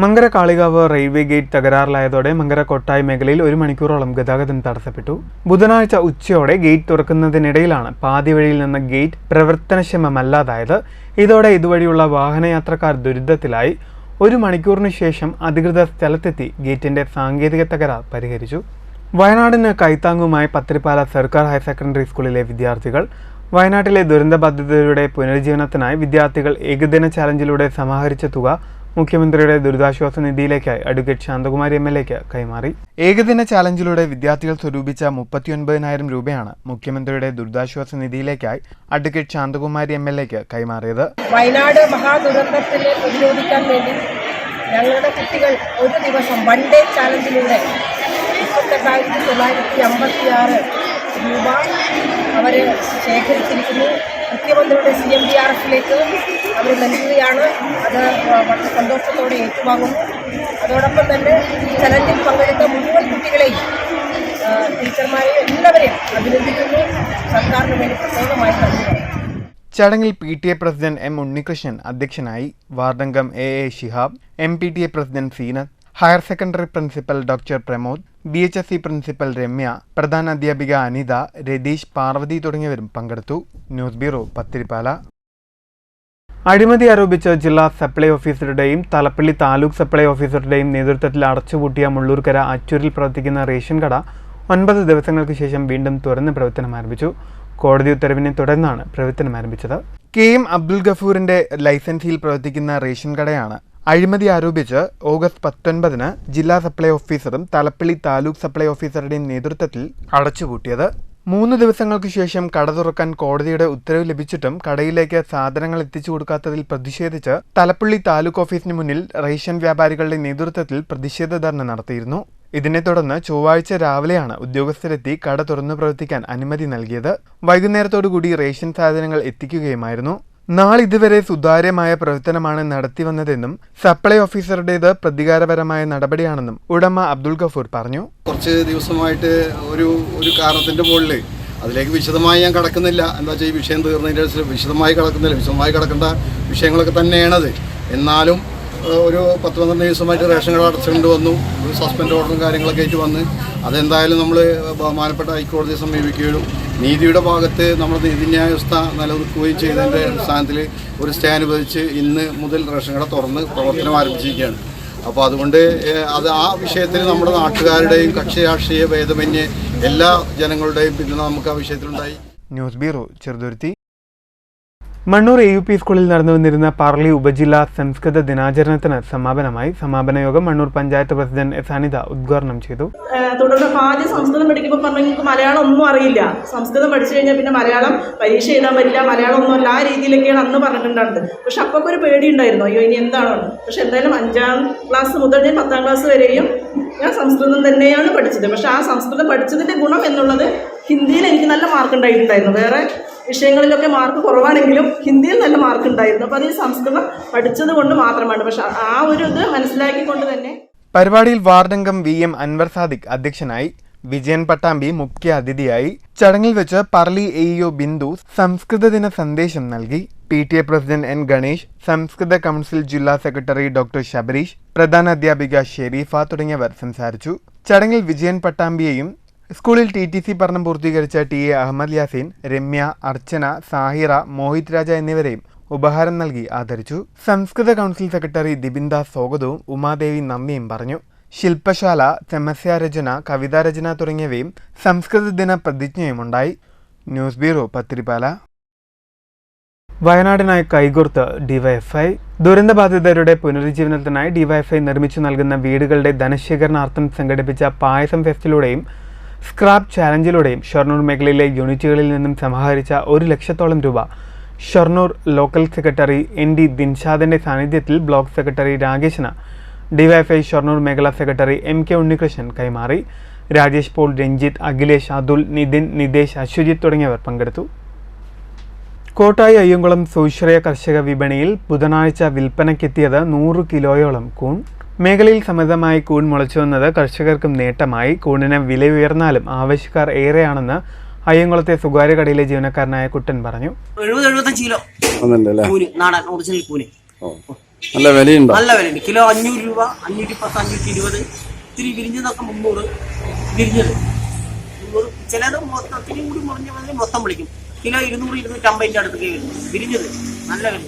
Mankara Kalikavu railway gate തകരാറിലായതോടെ മങ്കര കൊട്ടായി മേഖലയിൽ 1 മണിക്കൂറോളം ഗതാഗതം തടസ്സപ്പെട്ടു. ബുധനാഴ്ച ഉച്ചയോടെ ഗേറ്റ് തുറക്കുന്നതിനിടയിലാണ് പാതി വഴിയിൽ നിന്ന് ഗേറ്റ് പ്രവർത്തനക്ഷമമല്ലാതായത്. ഇതോടെ ഇതുവഴിയുള്ള വാഹനയാത്രക്കാർ ദുരിതത്തിലായി. 1 മണിക്കൂറിന് ശേഷം അധികൃതർ സ്ഥലത്തെത്തി ഗേറ്റിന്റെ സാങ്കേതിക തകരാർ പരിഹരിച്ചു. വയനാടിന് കൈത്താങ്ങുമായി പത്തിരിപ്പാല സർക്കാർ ഹയർ സെക്കൻഡറി സ്കൂളിലെ വിദ്യാർത്ഥികൾ. വയനാട്ടിലെ ദുരന്തബാധിതരുടെ പുനരുജ്ജീവനത്തിനായി വിദ്യാർത്ഥികൾ ഏകദിന ചാലഞ്ചിലൂടെ സമാഹരിച്ച തുക മുഖ്യമന്ത്രിയുടെ ദുരിതാശ്വാസ നിധിയിലേക്കായി അഡ്വക്കേറ്റ് ശാന്തകുമാരി MLAക്ക് കൈമാറി. ഏകദിന ചാലഞ്ചിലൂടെ വിദ്യാർത്ഥികൾ സ്വരൂപിച്ച 39,000 രൂപയാണ് മുഖ്യമന്ത്രിയുടെ ദുരിതാശ്വാസ നിധിയിലേക്കായി അഡ്വക്കേറ്റ് ശാന്തകുമാരി MLAക്ക് കൈമാറിയത്. വയനാട് മഹാദുരന്തത്തിനെ പ്രതിരോധിക്കാൻ വേണ്ടി ഞങ്ങളുടെ കുട്ടികൾ ഒരു ദിവസം 1 ഡേ ചാലഞ്ചിലൂടെ 28,956 രൂപ അവർ ശേഖരിച്ചിരിക്കുന്നു. മുഖ്യമന്ത്രിയുടെ CMDRFിലേക്ക് അവർ നൽകുകയാണ്. അത് വളരെ സന്തോഷത്തോടെ ഏറ്റുവാങ്ങുന്നു. അതോടൊപ്പം തന്നെ ചലഞ്ചിൽ പങ്കെടുത്ത മുഴുവൻ കുട്ടികളെയും ടീച്ചർമാരെയും എല്ലാവരെയും അഭിനന്ദിക്കുന്നു. സർക്കാരിന് വേണ്ടി പ്രത്യേകമായി നന്ദി പറയുന്നു. ചടങ്ങിൽ PTA പ്രസിഡന്റ് M ഉണ്ണികൃഷ്ണൻ അധ്യക്ഷനായി. വാർഡംഗം AA Shihab, MPTA president Seenath, higher secondary principal doctor Pramod, BHSC principal Ramya, പ്രധാന അധ്യാപിക അനിത, രതീഷ്, പാർവതി തുടങ്ങിയവരും പങ്കെടുത്തു. News bureau Pathirippala. അഴിമതി ആരോപിച്ച് ജില്ലാ സപ്ലൈ ഓഫീസറുടെയും തലപ്പള്ളി താലൂക്ക് സപ്ലൈ ഓഫീസറുടെയും നേതൃത്വത്തിൽ അടച്ചുപൂട്ടിയ മുള്ളൂർക്കര അച്ചൂരിൽ പ്രവർത്തിക്കുന്ന റേഷൻ കട 9 ദിവസങ്ങൾക്ക് ശേഷം വീണ്ടും തുറന്ന് പ്രവർത്തനം ആരംഭിച്ചു. കോടതി ഉത്തരവിനെ തുടർന്നാണ് പ്രവർത്തനം ആരംഭിച്ചത്. KM അബ്ദുൽ ഗഫൂറിന്റെ ലൈസൻസിൽ പ്രവർത്തിക്കുന്ന റേഷൻ കടയാണ് അഴിമതി ആരോപിച്ച് ഓഗസ്റ്റ് 19 ജില്ലാ സപ്ലൈ ഓഫീസറും തലപ്പള്ളി താലൂക്ക് സപ്ലൈ ഓഫീസറുടെയും നേതൃത്വത്തിൽ അടച്ചുപൂട്ടിയത്. 3 ദിവസങ്ങൾക്ക് ശേഷം കട തുറക്കാൻ കോടതിയുടെ ഉത്തരവ് ലഭിച്ചിട്ടും കടയിലേക്ക് സാധനങ്ങൾ എത്തിച്ചു കൊടുക്കാത്തതിൽ പ്രതിഷേധിച്ച് തലപ്പള്ളി താലൂക്ക് ഓഫീസിന് മുന്നിൽ റേഷൻ വ്യാപാരികളുടെ നേതൃത്വത്തിൽ പ്രതിഷേധ ധർണ നടത്തിയിരുന്നു. ഇതിനെ തുടർന്ന് ചൊവ്വാഴ്ച രാവിലെയാണ് ഉദ്യോഗസ്ഥരെത്തി കട തുറന്നു പ്രവർത്തിക്കാൻ അനുമതി നൽകിയത്. വൈകുന്നേരത്തോടുകൂടി റേഷൻ സാധനങ്ങൾ എത്തിക്കുകയുമായിരുന്നു. നാളിതുവരെ സുതാര്യമായ പ്രവർത്തനമാണ് നടത്തിവന്നതെന്നും സപ്ലൈ ഓഫീസറുടേത് പ്രതികാരപരമായ നടപടിയാണെന്നും ഉടമ അബ്ദുൽ ഗഫൂർ പറഞ്ഞു. കുറച്ച് ദിവസമായിട്ട് ഒരു കാരണത്തിന്റെ മുകളിൽ അതിലേക്ക് വിശദമായി ഞാൻ കടക്കുന്നില്ല. എന്താ വെച്ചാൽ ഈ വിഷയം തീർന്നതിൻ്റെ വിശദമായി കടക്കേണ്ട വിഷയങ്ങളൊക്കെ തന്നെയാണത്. എന്നാലും ഒരു 10-12 ദിവസമായിട്ട് റേഷൻ കട അടച്ചുകൊണ്ട് വന്നു. ഒരു സസ്പെൻഡ് ഓർഡറും കാര്യങ്ങളൊക്കെ ആയിട്ട് വന്ന് അതെന്തായാലും നമ്മൾ ബഹുമാനപ്പെട്ട ഹൈക്കോടതിയെ സമീപിക്കുകയും നീതിയുടെ ഭാഗത്ത് നമ്മുടെ നീതിന്യായ വ്യവസ്ഥ നിലനിൽക്കുകയും ചെയ്തതിൻ്റെ അടിസ്ഥാനത്തിൽ ഒരു സ്റ്റേ അനുവദിച്ച് ഇന്ന് മുതൽ റേഷൻ കട തുറന്ന് പ്രവർത്തനം ആരംഭിച്ചിരിക്കുകയാണ്. അപ്പോൾ അതുകൊണ്ട് ആ വിഷയത്തിൽ നമ്മുടെ നാട്ടുകാരുടെയും കക്ഷി രാഷ്ട്രീയ ഭേദമന്യേ എല്ലാ ജനങ്ങളുടെയും പിന്തുണ നമുക്ക് ആ വിഷയത്തിലുണ്ടായി. News bureau Cheruthuruthy. Mannur AUP സ്കൂളിൽ നടന്നു വന്നിരുന്ന പാർലി ഉപജില്ലാ സംസ്കൃത ദിനാചരണത്തിന് സമാപനമായി. സമാപന യോഗം മണ്ണൂർ പഞ്ചായത്ത് പ്രസിഡന്റ് S അനിത ഉദ്ഘാടനം ചെയ്തു. തുടർന്ന് ആദ്യം സംസ്കൃതം പഠിക്കുമ്പോൾ പറഞ്ഞു നിങ്ങൾക്ക് മലയാളം ഒന്നും അറിയില്ല, സംസ്കൃതം പഠിച്ചു കഴിഞ്ഞാൽ പിന്നെ മലയാളം പരീക്ഷ എഴുതാൻ പറ്റില്ല, മലയാളം ഒന്നുമല്ല, ആ രീതിയിലൊക്കെയാണ് അന്ന് പറഞ്ഞിട്ടുണ്ടായിരുന്നത്. പക്ഷെ അപ്പോൾ ഒരു പേടി ഉണ്ടായിരുന്നു, അയ്യോ ഇനി എന്താണോ. പക്ഷെ എന്തായാലും 5ാം ക്ലാസ് മുതൽ ഞാൻ 10ാം ക്ലാസ് വരെയും ഞാൻ സംസ്കൃതം തന്നെയാണ് പഠിച്ചത്. പക്ഷെ ആ സംസ്കൃതം പഠിച്ചതിൻ്റെ ഗുണം എന്നുള്ളത് ഹിന്ദിയിൽ എനിക്ക് നല്ല മാർക്ക് ഉണ്ടായിട്ടുണ്ടായിരുന്നു. വേറെ വിഷയങ്ങളിലൊക്കെ മാർക്ക് കുറവാണെങ്കിലും ഹിന്ദിയിൽ നല്ല മാർക്ക് ഉണ്ടായിരുന്നു. അപ്പോൾ അത് ഈ സംസ്കൃതം പഠിച്ചത് കൊണ്ട് മാത്രമാണ്. പക്ഷെ ആ ഒരു ഇത് മനസ്സിലാക്കിക്കൊണ്ട് തന്നെ പരിപാടിയിൽ വാർഡംഗം VM അൻവർ സാദിഖ് അധ്യക്ഷനായി. വിജയൻ പട്ടാമ്പി മുഖ്യ അതിഥിയായി. ചടങ്ങിൽ വെച്ച് പാർലി AEO ബിന്ദു സംസ്കൃത ദിന സന്ദേശം നൽകി. PTA പ്രസിഡന്റ് N ഗണേഷ്, സംസ്കൃത കൗൺസിൽ ജില്ലാ സെക്രട്ടറി ഡോക്ടർ ശബരീഷ്, പ്രധാന അധ്യാപിക ഷെരീഫ തുടങ്ങിയവർ സംസാരിച്ചു. ചടങ്ങിൽ വിജയൻ പട്ടാമ്പിയെയും സ്കൂളിൽ TTC പഠനം പൂർത്തീകരിച്ച TA അഹമ്മദ് യാസീൻ, രമ്യ, അർച്ചന, സാഹിറ, മോഹിത് രാജ എന്നിവരെയും ഉപഹാരം നൽകി ആദരിച്ചു. സംസ്കൃത കൗൺസിൽ സെക്രട്ടറി ദിബിൻദാസ് സ്വാഗതവും ഉമാദേവി നന്ദിയും പറഞ്ഞു. ശില്പശാല, സമസ്യാരചന, കവിതാരചന തുടങ്ങിയവയും സംസ്കൃത ദിന പ്രതിജ്ഞയുമുണ്ടായി. News bureau Pathirippala. വയനാടിനായി കൈകോർത്ത് ഡിവൈഎഫ്ഐ. ദുരന്തബാധിതരുടെ പുനരുജ്ജീവനത്തിനായി ഡിവൈഎഫ്ഐ നിർമ്മിച്ചു നൽകുന്ന വീടുകളുടെ ധനശേഖരണാർത്ഥം സംഘടിപ്പിച്ച പായസം ഫെസ്റ്റിലൂടെയും സ്ക്രാപ്പ് ചാലഞ്ചിലൂടെയും ഷൊർണൂർ മേഖലയിലെ യൂണിറ്റുകളിൽ നിന്നും സമാഹരിച്ച 1 ലക്ഷത്തോളം രൂപ ഷൊർണൂർ ലോക്കൽ സെക്രട്ടറി ND ദിൻഷാദിന്റെ സാന്നിധ്യത്തിൽ ബ്ലോക്ക് സെക്രട്ടറി രാകേഷിന് ഡിവൈഎഫ്ഐ ഷൊർണൂർ മേഖലാ സെക്രട്ടറി MK ഉണ്ണികൃഷ്ണൻ കൈമാറി. രാജേഷ് പോൾ, രഞ്ജിത്ത്, അഖിലേഷ്, അതുൽ, നിതിൻ, നിതേഷ്, അശ്വജിത്ത് തുടങ്ങിയവർ പങ്കെടുത്തു. കോട്ടായി അയ്യങ്കുളം സ്വാശ്രയ കർഷക വിപണിയിൽ ബുധനാഴ്ച വിൽപ്പനയ്ക്കെത്തിയത് 100 കിലോയോളം കൂൺ. മേഖലയിൽ സമൃദ്ധമായി കൂൺ മുളച്ചുവന്നത് കർഷകർക്കും നേട്ടമായി. കൂണിന് വില ഉയർന്നാലും ആവശ്യക്കാർ ഏറെയാണെന്ന് അയ്യങ്കുളത്തെ സ്വകാര്യ കടയിലെ ജീവനക്കാരനായ കുട്ടൻ പറഞ്ഞു. 70-75 കിലോ നാടൻ ഒറിജിനൽ കൂന് നല്ല വിലയുണ്ട്. നല്ല വിലയുണ്ട്. കിലോ 500 രൂപ, 510, 520. ഇത്തിരി വിരിഞ്ഞതൊക്കെ 300 വിരിഞ്ഞത് 300. ചിലത് മൊത്തത്തിനും കൂടി മുറിഞ്ഞ മൊത്തം വിളിക്കും. കിലോ 200-250 അടുത്ത് വിരിഞ്ഞത് നല്ല വില.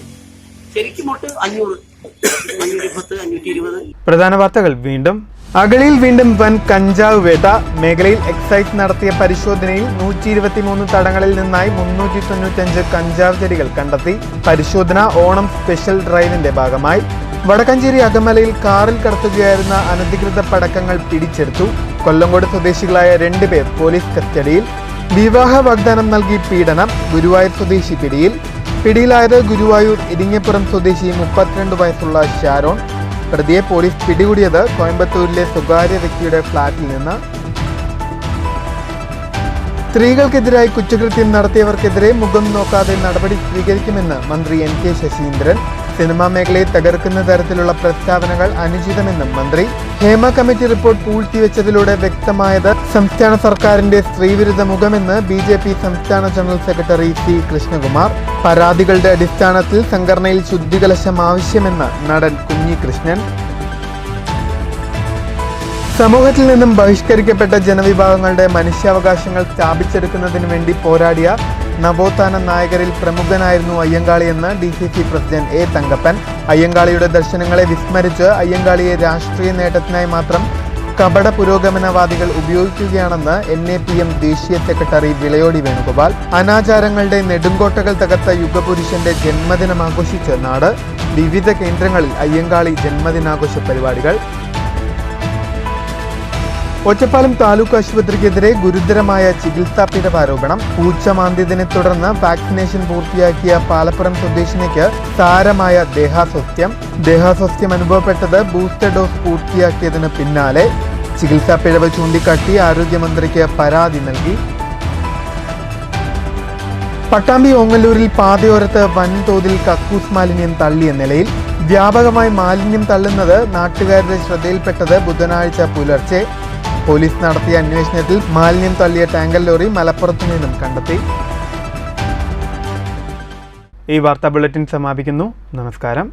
ശരിക്കും മൊട്ട് 500, 510, 520. പ്രധാന വാർത്തകൾ വീണ്ടും. അഗളിയിൽ വീണ്ടും വൻ കഞ്ചാവ് വേട്ട. മേഖലയിൽ എക്സൈസ് നടത്തിയ പരിശോധനയിൽ 123 തടങ്ങളിൽ നിന്നായി 395 കഞ്ചാവ് ചെടികൾ കണ്ടെത്തി. പരിശോധന ഓണം സ്പെഷ്യൽ ഡ്രൈവിന്റെ ഭാഗമായി. വടക്കഞ്ചേരി അകമലയിൽ കാറിൽ കടത്തുകയായിരുന്ന അനധികൃത പടക്കങ്ങൾ പിടിച്ചെടുത്തു. കൊല്ലങ്കോട് സ്വദേശികളായ 2 പേർ പോലീസ് കസ്റ്റഡിയിൽ. വിവാഹ വാഗ്ദാനം നൽകി പീഡനം. ഗുരുവായൂർ സ്വദേശി പിടിയിൽ. പിടിയിലായത് ഗുരുവായൂർ ഇരിങ്ങപ്പുറം സ്വദേശി 32 വയസ്സുള്ള ഷാരോൺ. പ്രതിയെ പോലീസ് പിടികൂടിയത് കോയമ്പത്തൂരിലെ സ്വകാര്യ വ്യക്തിയുടെ ഫ്ളാറ്റിൽ നിന്ന്. സ്ത്രീകൾക്കെതിരായി കുറ്റകൃത്യം നടത്തിയവർക്കെതിരെ മുഖം നോക്കാതെ നടപടി സ്വീകരിക്കുമെന്ന് മന്ത്രി NK ശശീന്ദ്രൻ. സിനിമാ മേഖലയെ തകർക്കുന്ന തരത്തിലുള്ള പ്രസ്താവനകൾ അനുചിതമെന്നും മന്ത്രി. ഹേമ കമ്മിറ്റി റിപ്പോർട്ട് പൂഴ്ത്തിവെച്ചതിലൂടെ വ്യക്തമായത് സംസ്ഥാന സർക്കാരിന്റെ സ്ത്രീവിരുദ്ധ മുഖമെന്ന് BJP സംസ്ഥാന ജനറൽ സെക്രട്ടറി C കൃഷ്ണകുമാർ. പരാതികളുടെ അടിസ്ഥാനത്തിൽ സംഘടനയിൽ ശുദ്ധികലശം ആവശ്യമെന്ന് നടൻ കുഞ്ഞികൃഷ്ണൻ. സമൂഹത്തിൽ നിന്നും ബഹിഷ്കരിക്കപ്പെട്ട ജനവിഭാഗങ്ങളുടെ മനുഷ്യാവകാശങ്ങൾ സ്ഥാപിച്ചെടുക്കുന്നതിനു വേണ്ടി പോരാടിയ നവോത്ഥാന നായകരിൽ പ്രമുഖനായിരുന്നു അയ്യങ്കാളിയെന്ന് DCC പ്രസിഡന്റ് A തങ്കപ്പൻ. അയ്യങ്കാളിയുടെ ദർശനങ്ങളെ വിസ്മരിച്ച് അയ്യങ്കാളിയെ രാഷ്ട്രീയ നേട്ടത്തിനായി മാത്രം കപട പുരോഗമനവാദികൾ ഉപയോഗിക്കുകയാണെന്ന് NAPM ദേശീയ സെക്രട്ടറി വിളയോടി വേണുഗോപാൽ. അനാചാരങ്ങളുടെ നെടുങ്കോട്ടകൾ തകർത്ത യുഗപുരുഷന്റെ ജന്മദിനം ആഘോഷിച്ച് നാട്. വിവിധ കേന്ദ്രങ്ങളിൽ അയ്യങ്കാളി ജന്മദിനാഘോഷ പരിപാടികൾ. ഒറ്റപ്പാലം താലൂക്ക് ആശുപത്രിക്കെതിരെ ഗുരുതരമായ ചികിത്സാ പിഴവ് ആരോപണം. പൂച്ച മാന്തിയതിനെ തുടർന്ന് വാക്സിനേഷൻ പൂർത്തിയാക്കിയ പാലപ്പുറം സ്വദേശിനിക്ക് സാരമായ ദേഹാസ്വാസ്ഥ്യം അനുഭവപ്പെട്ടത് ബൂസ്റ്റർ ഡോസ് പൂർത്തിയാക്കിയതിന് പിന്നാലെ. ചികിത്സാ പിഴവ് ചൂണ്ടിക്കാട്ടി ആരോഗ്യമന്ത്രിക്ക് പരാതി നൽകി. പട്ടാമ്പി ഓങ്ങല്ലൂരിൽ പാതയോരത്ത് വൻതോതിൽ കക്കൂസ് മാലിന്യം തള്ളിയ നിലയിൽ. വ്യാപകമായി മാലിന്യം തള്ളുന്നത് നാട്ടുകാരുടെ ശ്രദ്ധയിൽപ്പെട്ടത് ബുധനാഴ്ച പുലർച്ചെ. പോലീസ് നടത്തിയ അന്വേഷണത്തിൽ മാലിന്യം തള്ളിയ ടാങ്കർ ലോറി മലപ്പുറത്തു നിന്നും കണ്ടെത്തി. ഈ വാർത്താ ബുള്ളറ്റിൻ സമാപിക്കുന്നു. നമസ്കാരം.